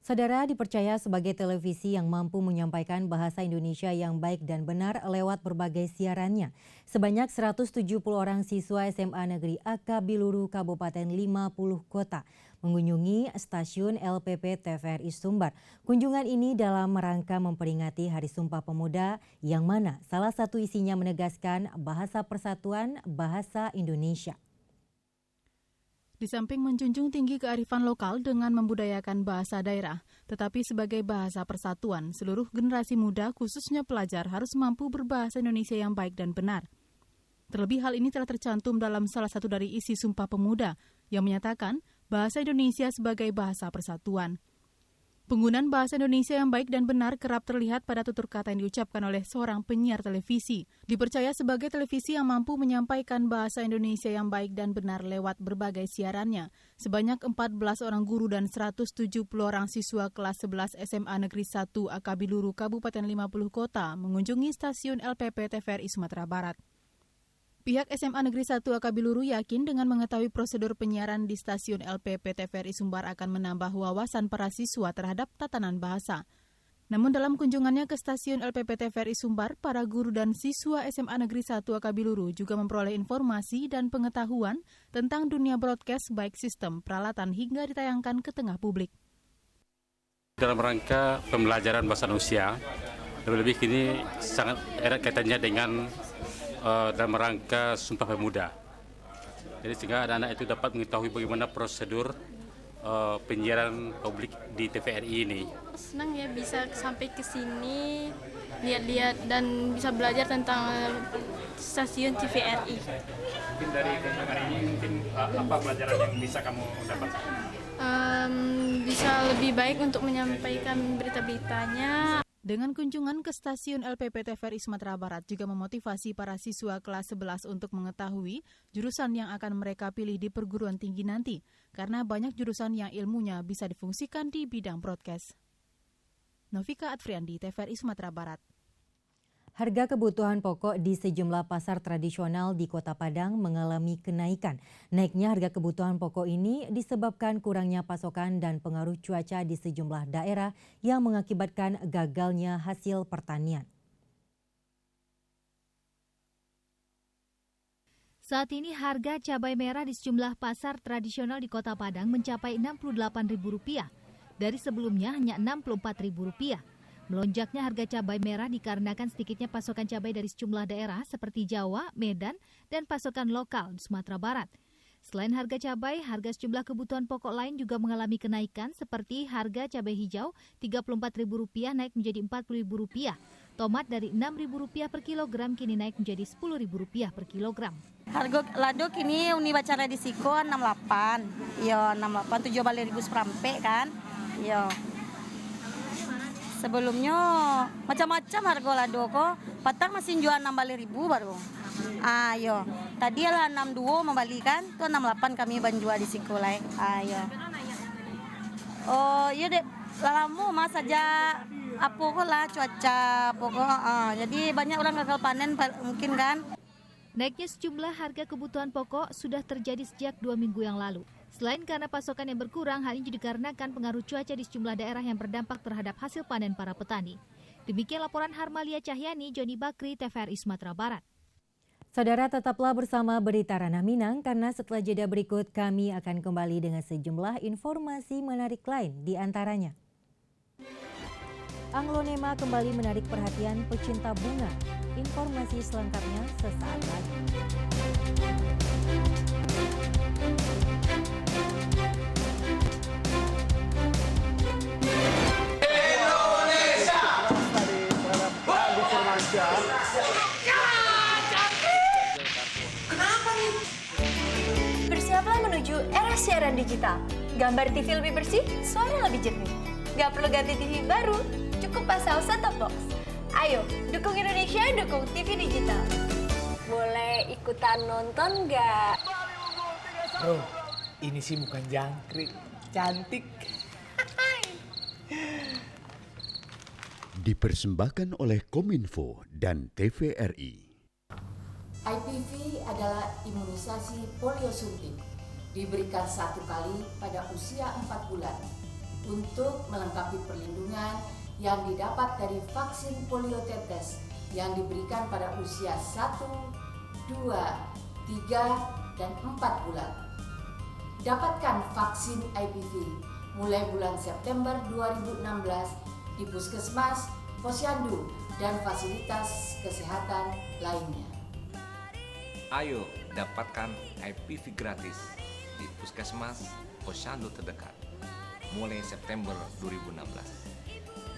Saudara dipercaya sebagai televisi yang mampu menyampaikan bahasa Indonesia yang baik dan benar lewat berbagai siarannya. Sebanyak 170 orang siswa SMA Negeri AK Biluru Kabupaten 50 Kota mengunjungi stasiun LPP TVRI Sumbar. Kunjungan ini dalam rangka memperingati Hari Sumpah Pemuda yang mana salah satu isinya menegaskan bahasa persatuan bahasa Indonesia. Di samping menjunjung tinggi kearifan lokal dengan membudayakan bahasa daerah, tetapi sebagai bahasa persatuan, seluruh generasi muda khususnya pelajar harus mampu berbahasa Indonesia yang baik dan benar. Terlebih hal ini telah tercantum dalam salah satu dari isi Sumpah Pemuda yang menyatakan bahasa Indonesia sebagai bahasa persatuan. Penggunaan bahasa Indonesia yang baik dan benar kerap terlihat pada tutur kata yang diucapkan oleh seorang penyiar televisi. Dipercaya sebagai televisi yang mampu menyampaikan bahasa Indonesia yang baik dan benar lewat berbagai siarannya. Sebanyak 14 orang guru dan 170 orang siswa kelas 11 SMA Negeri 1 AK Biluru Kabupaten 50 Kota mengunjungi stasiun LPP TVRI Sumatera Barat. Pihak SMA Negeri 1 AK Biluru yakin dengan mengetahui prosedur penyiaran di stasiun LPP TVRI Sumbar akan menambah wawasan para siswa terhadap tatanan bahasa. Namun dalam kunjungannya ke stasiun LPP TVRI Sumbar, para guru dan siswa SMA Negeri 1 AK Biluru juga memperoleh informasi dan pengetahuan tentang dunia broadcast baik sistem, peralatan hingga ditayangkan ke tengah publik. Dalam rangka pembelajaran bahasa Indonesia, lebih-lebih kini sangat erat kaitannya dengan dalam rangka Sumpah Pemuda. Jadi sehingga anak-anak itu dapat mengetahui bagaimana prosedur penyiaran publik di TVRI ini. Senang ya bisa sampai ke sini, lihat-lihat dan bisa belajar tentang stasiun TVRI. Mungkin dari kunjungan ini apa pelajaran yang bisa kamu dapatkan? Bisa lebih baik untuk menyampaikan berita-beritanya. Dengan kunjungan ke stasiun LPP TVRI Sumatera Barat juga memotivasi para siswa kelas 11 untuk mengetahui jurusan yang akan mereka pilih di perguruan tinggi nanti, karena banyak jurusan yang ilmunya bisa difungsikan di bidang broadcast. Novika Adfriandi, TVRI Sumatera Barat. Harga kebutuhan pokok di sejumlah pasar tradisional di Kota Padang mengalami kenaikan. Naiknya harga kebutuhan pokok ini disebabkan kurangnya pasokan dan pengaruh cuaca di sejumlah daerah yang mengakibatkan gagalnya hasil pertanian. Saat ini harga cabai merah di sejumlah pasar tradisional di Kota Padang mencapai Rp68.000. Dari sebelumnya hanya Rp64.000. Melonjaknya harga cabai merah dikarenakan sedikitnya pasokan cabai dari sejumlah daerah seperti Jawa, Medan, dan pasokan lokal di Sumatera Barat. Selain harga cabai, harga sejumlah kebutuhan pokok lain juga mengalami kenaikan seperti harga cabai hijau Rp34.000 naik menjadi Rp40.000. Tomat dari Rp6.000 per kilogram kini naik menjadi Rp10.000 per kilogram. Harga lado kini uni bacara di Siko 68. Yo 68 7 balik ribu seperampe kan. Yo. Sebelumnya macam-macam harga lado kok. Patang masih jual 16.000 baru. Ayo. Tadi lah 62 membalikan, tuh 68 kami banjual di Sikulai. Ayo. Oh, iya deh. Lalamu mas saja apa kok lah cuaca pokok. Jadi banyak orang gagal panen mungkin kan. Naiknya sejumlah harga kebutuhan pokok sudah terjadi sejak 2 minggu yang lalu. Selain karena pasokan yang berkurang, hal ini juga dikarenakan pengaruh cuaca di sejumlah daerah yang berdampak terhadap hasil panen para petani. Demikian laporan Harmalia Cahyani, Joni Bakri, TVRI Sumatera Barat. Saudara, tetaplah bersama Berita Ranah Minang karena setelah jeda berikut kami akan kembali dengan sejumlah informasi menarik lain di antaranya. Anglonema kembali menarik perhatian pecinta bunga. Informasi selengkapnya sesaat lagi. Kenapa nih? Bersiaplah menuju era siaran digital. Gambar TV lebih bersih, suara lebih jernih. Gak perlu ganti TV baru, cukup pasang set-top box. Ayo, dukung Indonesia, dukung TV digital. Boleh ikutan nonton nggak? Bro, ini sih bukan jangkrik, cantik. Dipersembahkan oleh Kominfo dan TVRI. IPV adalah imunisasi polio suntik. Diberikan 1 kali pada usia 4 bulan untuk melengkapi perlindungan yang didapat dari vaksin poliotetes yang diberikan pada usia 1, 2, 3, dan 4 bulan. Dapatkan vaksin IPV mulai bulan September 2016 di puskesmas, posyandu, dan fasilitas kesehatan lainnya. Ayo dapatkan IPV gratis di puskesmas, posyandu terdekat mulai September 2016.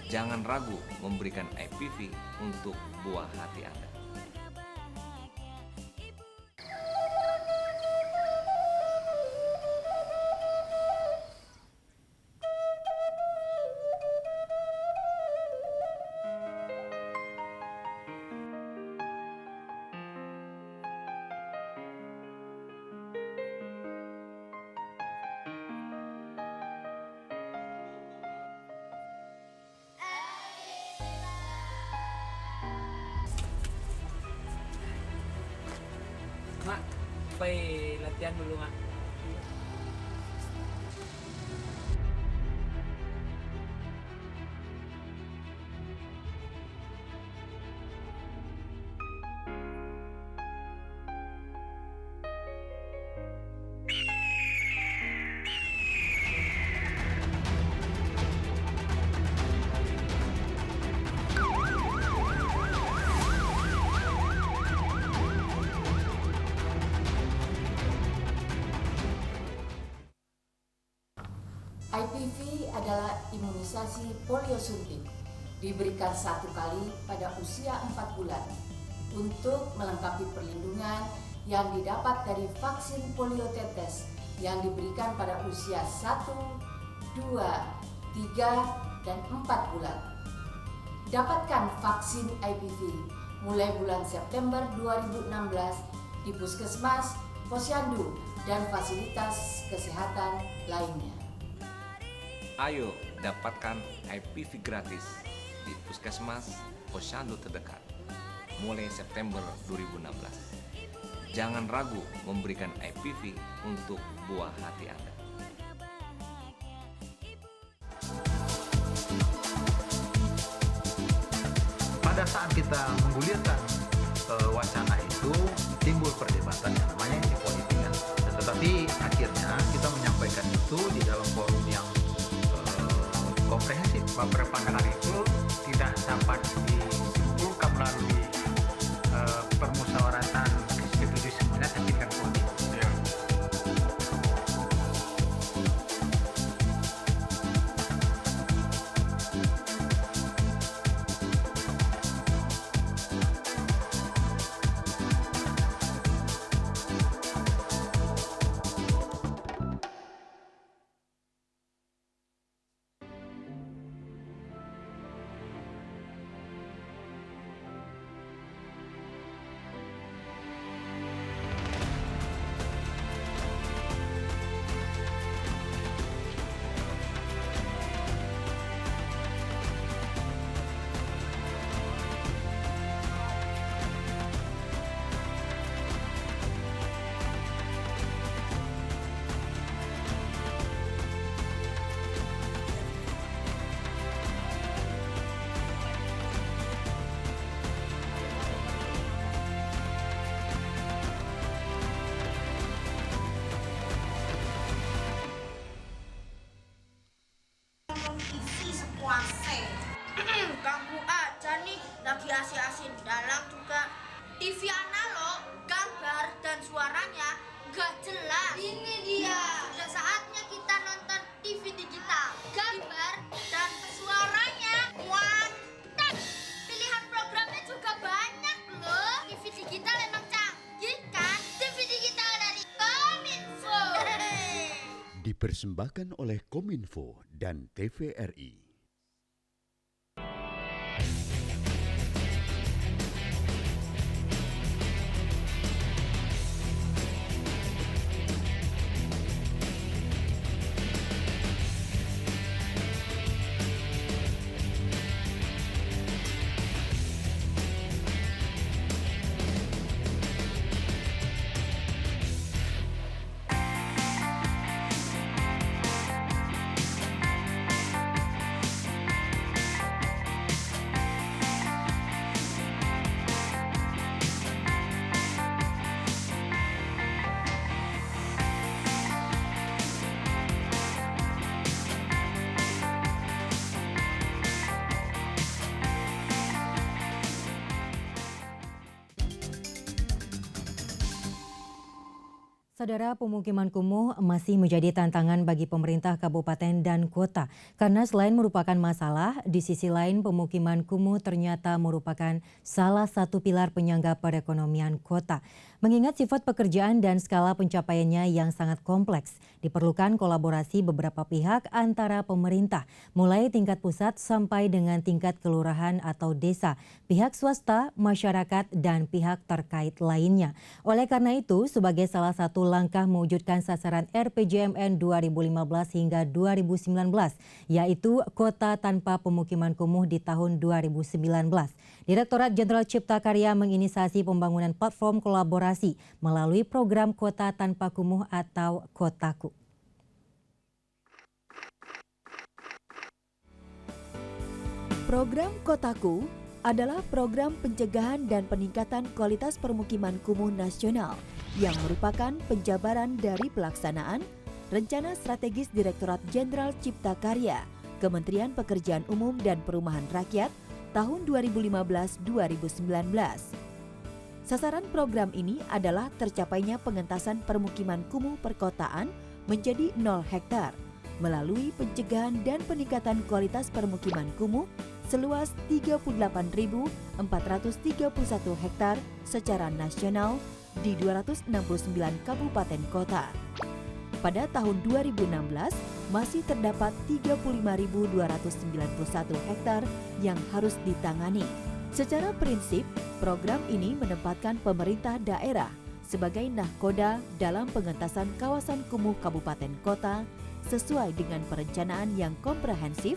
Jangan ragu memberikan IPV untuk buah hati Anda. Mak, pergi latihan dulu, Mak. IPV adalah imunisasi polio suntik, diberikan 1 kali pada usia 4 bulan untuk melengkapi perlindungan yang didapat dari vaksin poliotetes yang diberikan pada usia 1, 2, 3, dan 4 bulan. Dapatkan vaksin IPV mulai bulan September 2016 di puskesmas, posyandu, dan fasilitas kesehatan lainnya. Ayo dapatkan IPV gratis di puskesmas, posyandu terdekat mulai September 2016. Jangan ragu memberikan IPV untuk buah hati Anda. Pada saat kita menggulirkan wacana itu, timbul perdebatan yang namanya di politik kan. Tetapi akhirnya kita menyampaikan itu di dalam forum yang komprehensif. Perpanjangan itu tidak dapat disimpulkan melalui permusyawaratan setuju semuanya, tapi kan politik. Ganggu aja nih, lagi asik-asik dalam juga. TV analog, gambar dan suaranya nggak jelas. Ini dia. Sudah saatnya kita nonton TV digital. Gambar dan suaranya mantap. Pilihan programnya juga banyak loh. TV digital emang canggih kan? TV digital dari Kominfo. Dipersembahkan oleh Kominfo dan TVRI. Saudara, pemukiman kumuh masih menjadi tantangan bagi pemerintah kabupaten dan kota. Karena selain merupakan masalah, di sisi lain pemukiman kumuh ternyata merupakan salah satu pilar penyangga perekonomian kota. Mengingat sifat pekerjaan dan skala pencapaiannya yang sangat kompleks, diperlukan kolaborasi beberapa pihak antara pemerintah, mulai tingkat pusat sampai dengan tingkat kelurahan atau desa, pihak swasta, masyarakat, dan pihak terkait lainnya. Oleh karena itu, sebagai salah satu langkah mewujudkan sasaran RPJMN 2015 hingga 2019, yaitu Kota Tanpa Pemukiman Kumuh di tahun 2019. Direktorat Jenderal Cipta Karya menginisiasi pembangunan platform kolaborasi melalui program Kota Tanpa Kumuh atau Kotaku. Program Kotaku adalah program pencegahan dan peningkatan kualitas permukiman kumuh nasional yang merupakan penjabaran dari pelaksanaan Rencana Strategis Direktorat Jenderal Cipta Karya, Kementerian Pekerjaan Umum dan Perumahan Rakyat tahun 2015-2019. Sasaran program ini adalah tercapainya pengentasan permukiman kumuh perkotaan menjadi 0 hektar melalui pencegahan dan peningkatan kualitas permukiman kumuh seluas 38.431 hektar secara nasional di 269 kabupaten kota. Pada tahun 2016 masih terdapat 35.291 hektar yang harus ditangani. Secara prinsip, program ini menempatkan pemerintah daerah sebagai nahkoda dalam pengentasan kawasan kumuh kabupaten kota sesuai dengan perencanaan yang komprehensif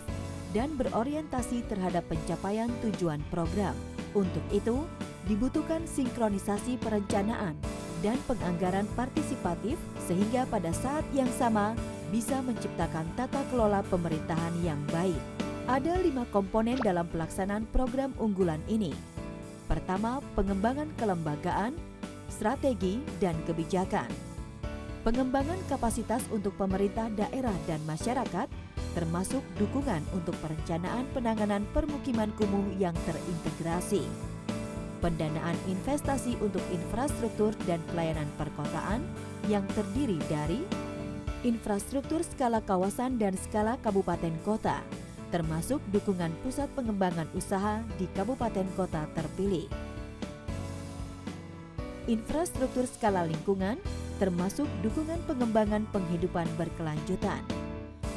dan berorientasi terhadap pencapaian tujuan program. Untuk itu, dibutuhkan sinkronisasi perencanaan dan penganggaran partisipatif sehingga pada saat yang sama bisa menciptakan tata kelola pemerintahan yang baik. Ada 5 komponen dalam pelaksanaan program unggulan ini. Pertama, pengembangan kelembagaan, strategi, dan kebijakan. Pengembangan kapasitas untuk pemerintah daerah dan masyarakat, termasuk dukungan untuk perencanaan penanganan permukiman kumuh yang terintegrasi. Pendanaan investasi untuk infrastruktur dan pelayanan perkotaan yang terdiri dari infrastruktur skala kawasan dan skala kabupaten kota, termasuk dukungan pusat pengembangan usaha di kabupaten kota terpilih. Infrastruktur skala lingkungan, termasuk dukungan pengembangan penghidupan berkelanjutan,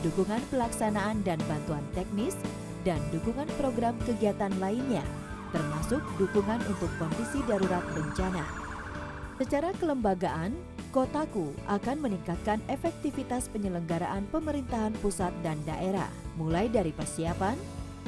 dukungan pelaksanaan dan bantuan teknis, dan dukungan program kegiatan lainnya, termasuk dukungan untuk kondisi darurat bencana. Secara kelembagaan, Kotaku akan meningkatkan efektivitas penyelenggaraan pemerintahan pusat dan daerah, mulai dari persiapan,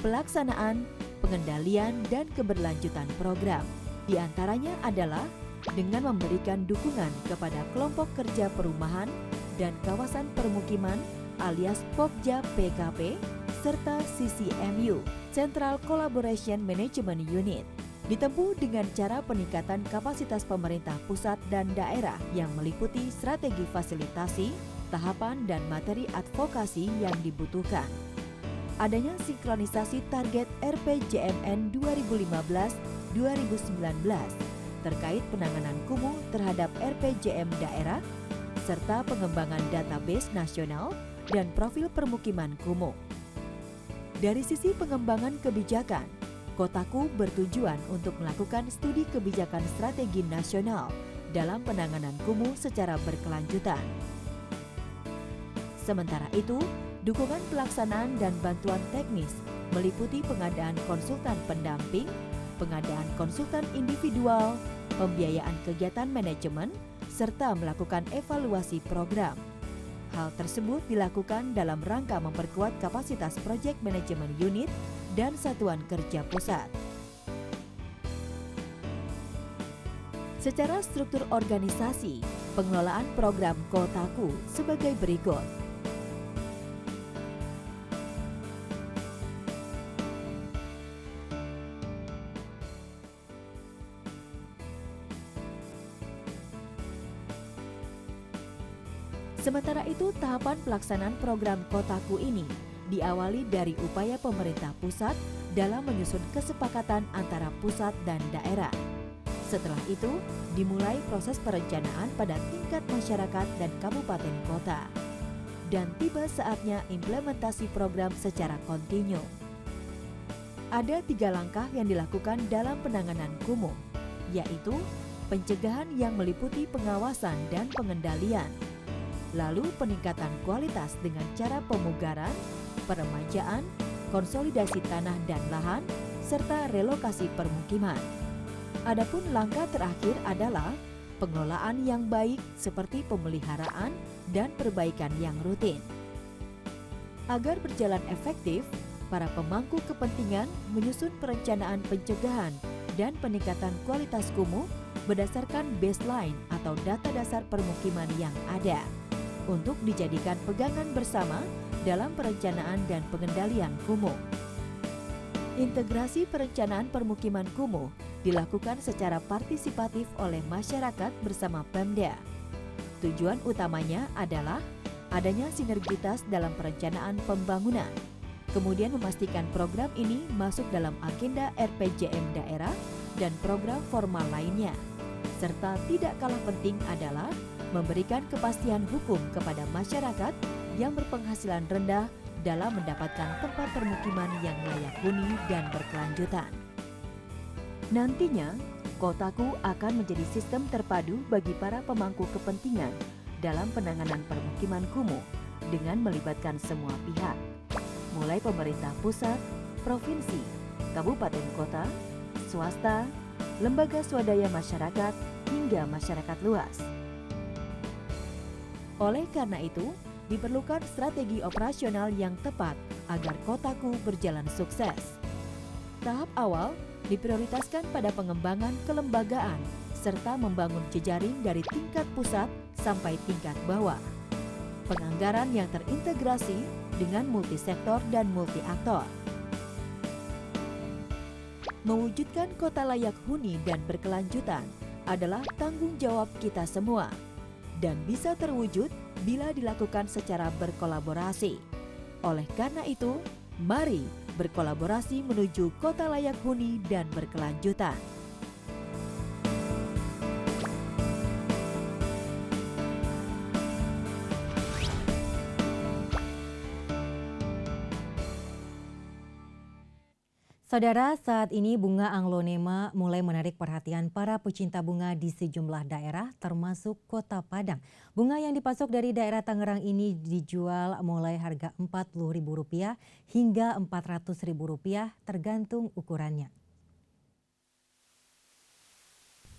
pelaksanaan, pengendalian, dan keberlanjutan program. Di antaranya adalah dengan memberikan dukungan kepada kelompok kerja perumahan dan kawasan permukiman alias Pokja PKP, serta CCMU, Central Collaboration Management Unit. Ditempuh dengan cara peningkatan kapasitas pemerintah pusat dan daerah yang meliputi strategi fasilitasi, tahapan dan materi advokasi yang dibutuhkan. Adanya sinkronisasi target RPJMN 2015-2019 terkait penanganan kumuh terhadap RPJM daerah, serta pengembangan database nasional dan profil permukiman kumuh. Dari sisi pengembangan kebijakan, Kotaku bertujuan untuk melakukan studi kebijakan strategi nasional dalam penanganan kumuh secara berkelanjutan. Sementara itu, dukungan pelaksanaan dan bantuan teknis meliputi pengadaan konsultan pendamping, pengadaan konsultan individual, pembiayaan kegiatan manajemen, serta melakukan evaluasi program. Hal tersebut dilakukan dalam rangka memperkuat kapasitas proyek manajemen unit dan satuan kerja pusat. Secara struktur organisasi, pengelolaan program Kotaku sebagai berikut. Sementara itu, tahapan pelaksanaan program Kotaku ini diawali dari upaya pemerintah pusat dalam menyusun kesepakatan antara pusat dan daerah. Setelah itu, dimulai proses perencanaan pada tingkat masyarakat dan kabupaten kota. Dan tiba saatnya implementasi program secara kontinu. Ada 3 langkah yang dilakukan dalam penanganan kumuh, yaitu pencegahan yang meliputi pengawasan dan pengendalian, lalu peningkatan kualitas dengan cara pemugaran, peremajaan, konsolidasi tanah dan lahan, serta relokasi permukiman. Adapun langkah terakhir adalah pengelolaan yang baik seperti pemeliharaan dan perbaikan yang rutin. Agar berjalan efektif, para pemangku kepentingan menyusun perencanaan pencegahan dan peningkatan kualitas kumuh berdasarkan baseline atau data dasar permukiman yang ada untuk dijadikan pegangan bersama dalam perencanaan dan pengendalian kumuh. Integrasi perencanaan permukiman kumuh dilakukan secara partisipatif oleh masyarakat bersama Pemda. Tujuan utamanya adalah adanya sinergitas dalam perencanaan pembangunan, kemudian memastikan program ini masuk dalam agenda RPJM daerah dan program formal lainnya, serta tidak kalah penting adalah memberikan kepastian hukum kepada masyarakat yang berpenghasilan rendah dalam mendapatkan tempat permukiman yang layak huni dan berkelanjutan. Nantinya, Kotaku akan menjadi sistem terpadu bagi para pemangku kepentingan dalam penanganan permukiman kumuh dengan melibatkan semua pihak, mulai pemerintah pusat, provinsi, kabupaten kota, swasta, lembaga swadaya masyarakat, hingga masyarakat luas. Oleh karena itu, diperlukan strategi operasional yang tepat agar Kotaku berjalan sukses. Tahap awal diprioritaskan pada pengembangan kelembagaan serta membangun jejaring dari tingkat pusat sampai tingkat bawah. Penganggaran yang terintegrasi dengan multisektor dan multi-aktor. Mewujudkan kota layak huni dan berkelanjutan adalah tanggung jawab kita semua dan bisa terwujud bila dilakukan secara berkolaborasi. Oleh karena itu, mari berkolaborasi menuju kota layak huni dan berkelanjutan. Saudara, saat ini bunga Anglonema mulai menarik perhatian para pecinta bunga di sejumlah daerah termasuk Kota Padang. Bunga yang dipasok dari daerah Tangerang ini dijual mulai harga Rp40.000 hingga Rp400.000 tergantung ukurannya.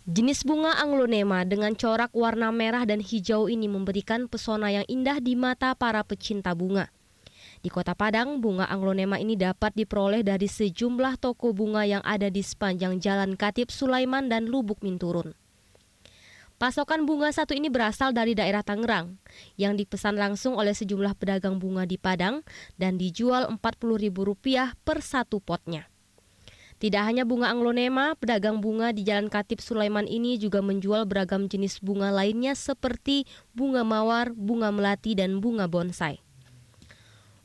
Jenis bunga Anglonema dengan corak warna merah dan hijau ini memberikan pesona yang indah di mata para pecinta bunga. Di Kota Padang, bunga Anglonema ini dapat diperoleh dari sejumlah toko bunga yang ada di sepanjang Jalan Khatib Sulaiman dan Lubuk Minturun. Pasokan bunga satu ini berasal dari daerah Tangerang, yang dipesan langsung oleh sejumlah pedagang bunga di Padang dan dijual Rp40.000 per satu potnya. Tidak hanya bunga Anglonema, pedagang bunga di Jalan Khatib Sulaiman ini juga menjual beragam jenis bunga lainnya seperti bunga mawar, bunga melati, dan bunga bonsai.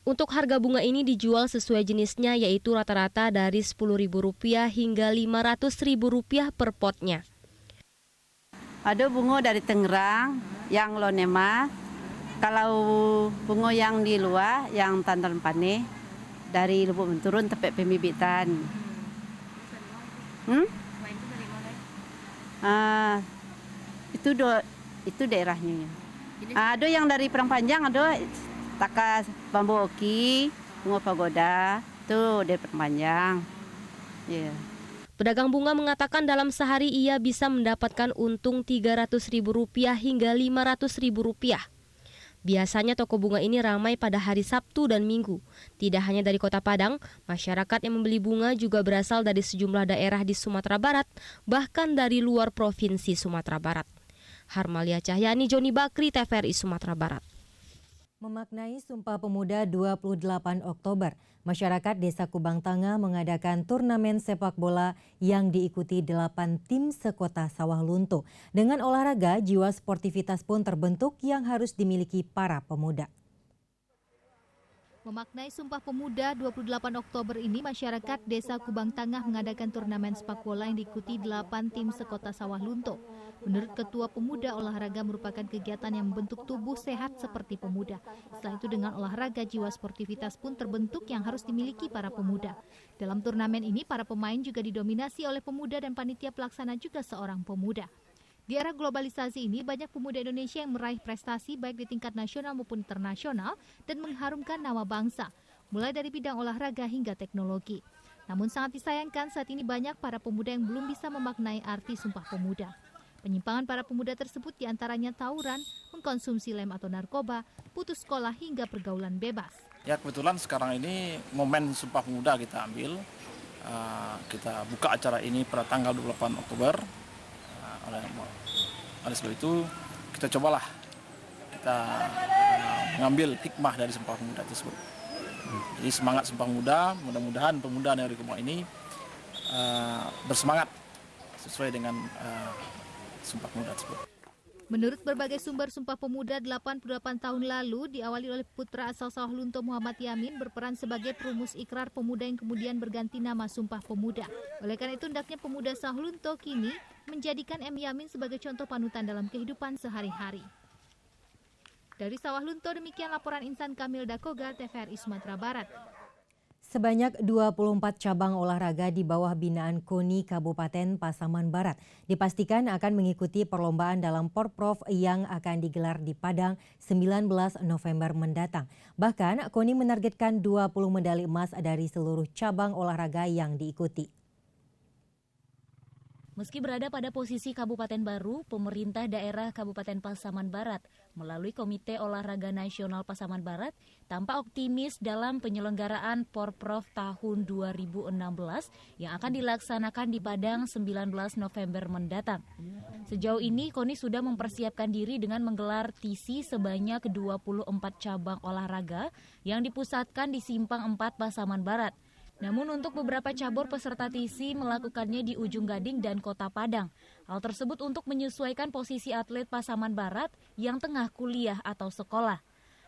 Untuk harga bunga ini dijual sesuai jenisnya, yaitu rata-rata dari Rp10.000 hingga Rp500.000 per potnya. Ada bunga dari Tangerang yang Anglonema. Kalau bunga yang di luar, yang Tantan Pane, dari Lubuk Minturun tepek pembibitan. Itu daerahnya. Ada yang dari Perang Panjang, ada Takas Bambu Oki, bunga pagoda, itu dari Perpanjang. Yeah. Pedagang bunga mengatakan dalam sehari ia bisa mendapatkan untung Rp300.000 hingga Rp500.000. Biasanya toko bunga ini ramai pada hari Sabtu dan Minggu. Tidak hanya dari Kota Padang, masyarakat yang membeli bunga juga berasal dari sejumlah daerah di Sumatera Barat, bahkan dari luar Provinsi Sumatera Barat. Harmalia Cahyani, Joni Bakri, TVRI Sumatera Barat. Memaknai Sumpah Pemuda 28 Oktober, masyarakat Desa Kubang Tangah mengadakan turnamen sepak bola yang diikuti 8 tim sekota Sawah Lunto. Dengan olahraga, jiwa sportivitas pun terbentuk yang harus dimiliki para pemuda. Memaknai Sumpah Pemuda 28 Oktober ini, masyarakat Desa Kubang Tangah mengadakan turnamen sepak bola yang diikuti 8 tim sekota Sawah Lunto. Menurut Ketua Pemuda, olahraga merupakan kegiatan yang membentuk tubuh sehat seperti pemuda. Selain itu, dengan olahraga, jiwa sportivitas pun terbentuk yang harus dimiliki para pemuda. Dalam turnamen ini, para pemain juga didominasi oleh pemuda dan panitia pelaksana juga seorang pemuda. Di era globalisasi ini, banyak pemuda Indonesia yang meraih prestasi baik di tingkat nasional maupun internasional dan mengharumkan nama bangsa, mulai dari bidang olahraga hingga teknologi. Namun sangat disayangkan saat ini banyak para pemuda yang belum bisa memaknai arti Sumpah Pemuda. Penyimpangan para pemuda tersebut diantaranya tawuran, mengkonsumsi lem atau narkoba, putus sekolah hingga pergaulan bebas. Ya, kebetulan sekarang ini momen Sumpah Pemuda kita ambil. Kita buka acara ini pada tanggal 28 Oktober. Oleh sebab itu kita cobalah kita mengambil hikmah dari Sumpah Pemuda tersebut. Jadi semangat Sumpah Pemuda, mudah-mudahan pemuda dari Kubang ini bersemangat sesuai dengan Sumpah Pemuda tersebut. Menurut berbagai sumber, Sumpah Pemuda 88 tahun lalu diawali oleh putra asal Sawah Lunto Muhammad Yamin berperan sebagai perumus ikrar pemuda yang kemudian berganti nama Sumpah Pemuda. Oleh karena itu, hendaknya pemuda Sawah Lunto kini menjadikan M. Yamin sebagai contoh panutan dalam kehidupan sehari-hari. Dari Sawah Lunto, demikian laporan Insan Kamil Dakoga, TVRI Sumatera Barat. Sebanyak 24 cabang olahraga di bawah binaan KONI Kabupaten Pasaman Barat dipastikan akan mengikuti perlombaan dalam Porprov yang akan digelar di Padang 19 November mendatang. Bahkan KONI menargetkan 20 medali emas dari seluruh cabang olahraga yang diikuti. Meski berada pada posisi kabupaten baru, pemerintah daerah Kabupaten Pasaman Barat melalui Komite Olahraga Nasional Pasaman Barat tampak optimis dalam penyelenggaraan Porprov tahun 2016 yang akan dilaksanakan di Padang 19 November mendatang. Sejauh ini, KONI sudah mempersiapkan diri dengan menggelar TC sebanyak 24 cabang olahraga yang dipusatkan di Simpang 4 Pasaman Barat. Namun untuk beberapa cabur peserta TC melakukannya di Ujung Gading dan Kota Padang. Hal tersebut untuk menyesuaikan posisi atlet Pasaman Barat yang tengah kuliah atau sekolah.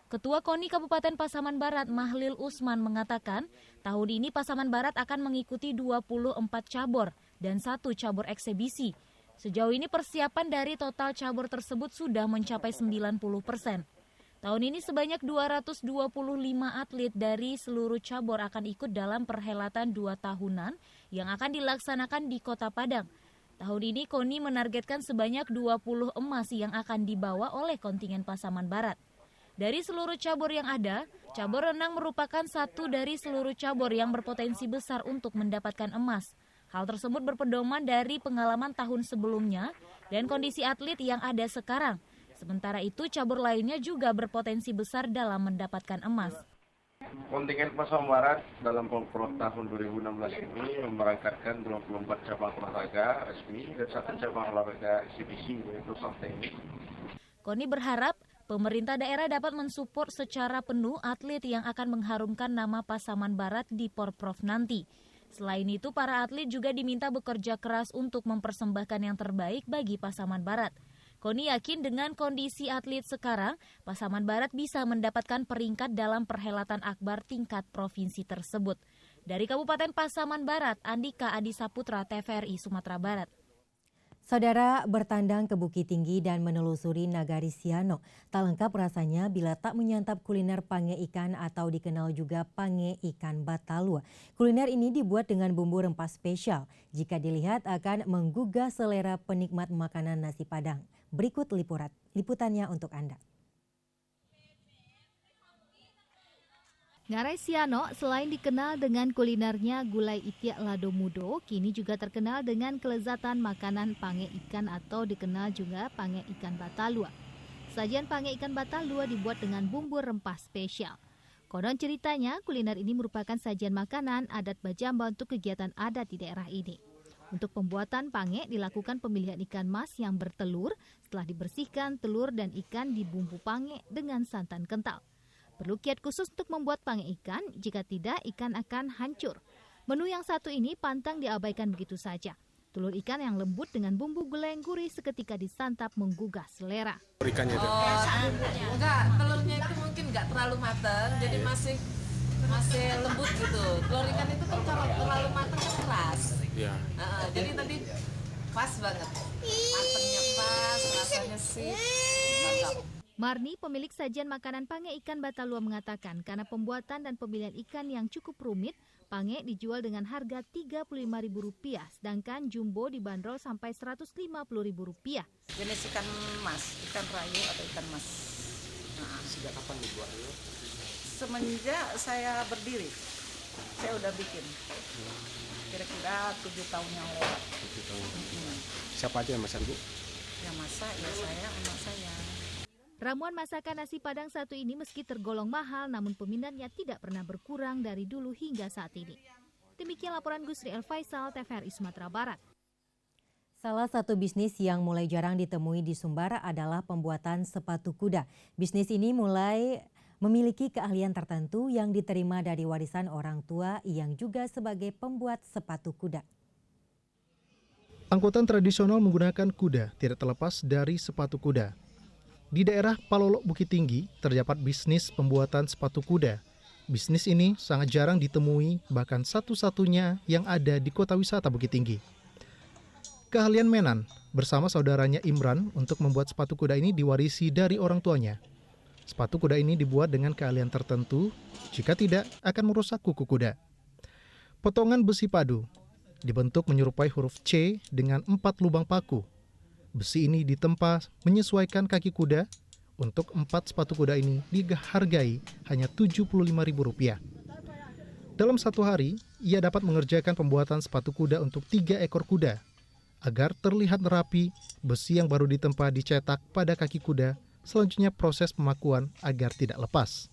Ketua KONI Kabupaten Pasaman Barat Mahlil Usman mengatakan, tahun ini Pasaman Barat akan mengikuti 24 cabur dan 1 cabur eksebisi. Sejauh ini persiapan dari total cabur tersebut sudah mencapai 90%. Tahun ini sebanyak 225 atlet dari seluruh cabur akan ikut dalam perhelatan 2 tahunan yang akan dilaksanakan di Kota Padang. Tahun ini KONI menargetkan sebanyak 20 emas yang akan dibawa oleh kontingen Pasaman Barat. Dari seluruh cabur yang ada, cabur renang merupakan satu dari seluruh cabur yang berpotensi besar untuk mendapatkan emas. Hal tersebut berpedoman dari pengalaman tahun sebelumnya dan kondisi atlet yang ada sekarang. Sementara itu, cabur lainnya juga berpotensi besar dalam mendapatkan emas. Kontingen Pasaman Barat dalam Porprov tahun 2016 ini memberangkatkan 24 cabang olahraga resmi dan 1 cabang olahraga eksibisi, yaitu soft tennis. KONI berharap pemerintah daerah dapat mensupport secara penuh atlet yang akan mengharumkan nama Pasaman Barat di Porprov nanti. Selain itu, para atlet juga diminta bekerja keras untuk mempersembahkan yang terbaik bagi Pasaman Barat. KONI yakin dengan kondisi atlet sekarang, Pasaman Barat bisa mendapatkan peringkat dalam perhelatan akbar tingkat provinsi tersebut. Dari Kabupaten Pasaman Barat, Andika Adisaputra, TVRI Sumatera Barat. Saudara, bertandang ke Bukit Tinggi dan menelusuri Nagari Siano. Tak lengkap rasanya bila tak menyantap kuliner pange ikan atau dikenal juga pange ikan batalua. Kuliner ini dibuat dengan bumbu rempah spesial. Jika dilihat akan menggugah selera penikmat makanan nasi Padang. Berikut liputannya untuk Anda. Ngarai Siano selain dikenal dengan kulinernya gulai itiak lado mudo, kini juga terkenal dengan kelezatan makanan pange ikan atau dikenal juga pange ikan batalua. Sajian pange ikan batalua dibuat dengan bumbu rempah spesial. Konon ceritanya, kuliner ini merupakan sajian makanan adat Bajamba untuk kegiatan adat di daerah ini. Untuk pembuatan pange dilakukan pemilihan ikan mas yang bertelur, setelah dibersihkan telur dan ikan dibumbu pange dengan santan kental. Perlu kiat khusus untuk membuat pange ikan, jika tidak ikan akan hancur. Menu yang satu ini pantang diabaikan begitu saja. Telur ikan yang lembut dengan bumbu gulai yang gurih seketika disantap menggugah selera. Ikannya itu? Enggak, telurnya itu mungkin enggak terlalu matang, jadi masih masih lembut gitu. Telur ikan itu kan kalau terlalu matang kan keras. Ya. Jadi tadi pas banget. Matangnya pas, rasanya sip, mantap. Marni, pemilik sajian makanan pange ikan Batalua mengatakan karena pembuatan dan pemilihan ikan yang cukup rumit, pange dijual dengan harga Rp35.000, sedangkan jumbo dibanderol sampai Rp150.000. Jenis ikan mas, ikan rayu atau ikan mas. Sejak kapan dibuat? Semenjak saya berdiri, saya udah bikin. Kira-kira 7 tahun yang lewat. 7 tahun. Siapa aja yang masak, Bu? Yang masak ya saya, anak saya. Ramuan masakan nasi Padang satu ini meski tergolong mahal, namun peminatnya tidak pernah berkurang dari dulu hingga saat ini. Demikian laporan Gusri El Faisal, TVRI Sumatera Barat. Salah satu bisnis yang mulai jarang ditemui di Sumbar adalah pembuatan sepatu kuda. Bisnis ini mulai memiliki keahlian tertentu yang diterima dari warisan orang tua yang juga sebagai pembuat sepatu kuda. Angkutan tradisional menggunakan kuda tidak terlepas dari sepatu kuda. Di daerah Palolok Bukit Tinggi terdapat bisnis pembuatan sepatu kuda. Bisnis ini sangat jarang ditemui, bahkan satu-satunya yang ada di kota wisata Bukit Tinggi. Keahlian Menan bersama saudaranya Imran untuk membuat sepatu kuda ini diwarisi dari orang tuanya. Sepatu kuda ini dibuat dengan keahlian tertentu, jika tidak akan merusak kuku kuda. Potongan besi padu dibentuk menyerupai huruf C dengan 4 lubang paku. Besi ini ditempa menyesuaikan kaki kuda. Untuk 4 sepatu kuda ini dihargai hanya Rp75.000. Dalam satu hari, ia dapat mengerjakan pembuatan sepatu kuda untuk 3 ekor kuda. Agar terlihat rapi, besi yang baru ditempa dicetak pada kaki kuda. Selanjutnya proses pemakuan agar tidak lepas.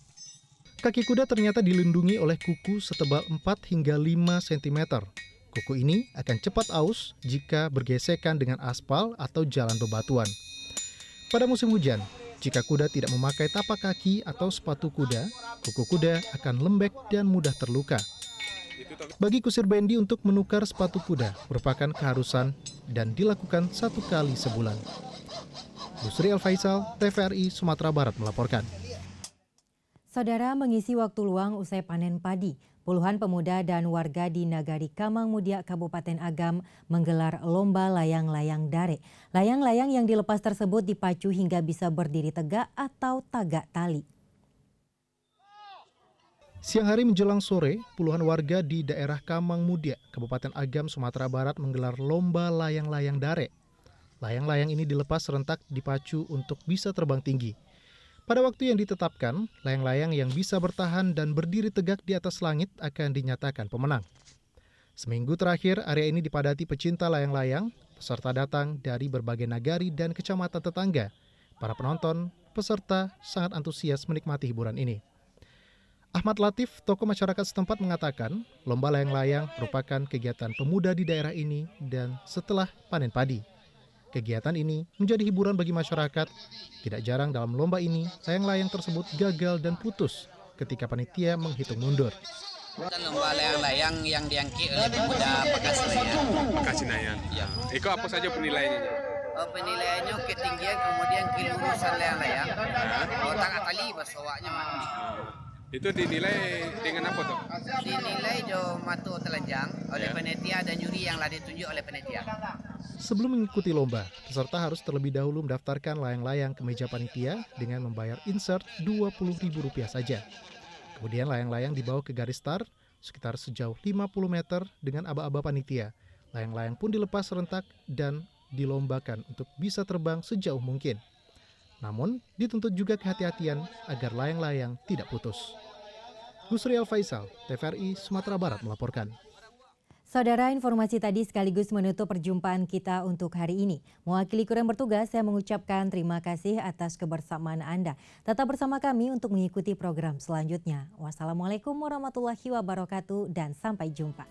Kaki kuda ternyata dilindungi oleh kuku setebal 4 hingga 5 cm. Kuku ini akan cepat aus jika bergesekan dengan aspal atau jalan bebatuan. Pada musim hujan, jika kuda tidak memakai tapak kaki atau sepatu kuda, kuku kuda akan lembek dan mudah terluka. Bagi kusir bendi untuk menukar sepatu kuda merupakan keharusan dan dilakukan 1 kali sebulan. Gusri El Faisal, TVRI Sumatera Barat melaporkan. Saudara, mengisi waktu luang usai panen padi, puluhan pemuda dan warga di Nagari Kamang Mudia, Kabupaten Agam menggelar lomba layang-layang dare. Layang-layang yang dilepas tersebut dipacu hingga bisa berdiri tegak atau tagak tali. Siang hari menjelang sore, puluhan warga di daerah Kamang Mudia, Kabupaten Agam, Sumatera Barat menggelar lomba layang-layang dare. Layang-layang ini dilepas serentak dipacu untuk bisa terbang tinggi. Pada waktu yang ditetapkan, layang-layang yang bisa bertahan dan berdiri tegak di atas langit akan dinyatakan pemenang. Seminggu terakhir, area ini dipadati pecinta layang-layang, peserta datang dari berbagai nagari dan kecamatan tetangga. Para penonton, peserta sangat antusias menikmati hiburan ini. Ahmad Latif, tokoh masyarakat setempat mengatakan, lomba layang-layang merupakan kegiatan pemuda di daerah ini dan setelah panen padi. Kegiatan ini menjadi hiburan bagi masyarakat. Tidak jarang dalam lomba ini, layang-layang tersebut gagal dan putus ketika panitia menghitung mundur. Lomba layang-layang yang diangki oleh pemuda Pekasinayan. Pekasinayan. Ya. Itu apa saja penilaiannya? Penilaiannya ketinggian, kemudian kelurusan layang-layang. Tagak tali basawaknya. Itu dinilai dengan apa tuh? Dinilai jo matu telanjang oleh panitia dan juri yang lah ditunjuk oleh panitia. Sebelum mengikuti lomba, peserta harus terlebih dahulu mendaftarkan layang-layang ke meja panitia dengan membayar insert Rp20.000 saja. Kemudian layang-layang dibawa ke garis start sekitar sejauh 50 meter dengan aba-aba panitia. Layang-layang pun dilepas serentak dan dilombakan untuk bisa terbang sejauh mungkin. Namun, dituntut juga kehati-hatian agar layang-layang tidak putus. Gusri El Faisal, TVRI Sumatera Barat melaporkan. Saudara, informasi tadi sekaligus menutup perjumpaan kita untuk hari ini. Mewakili kru yang bertugas, saya mengucapkan terima kasih atas kebersamaan Anda. Tetap bersama kami untuk mengikuti program selanjutnya. Wassalamualaikum warahmatullahi wabarakatuh dan sampai jumpa.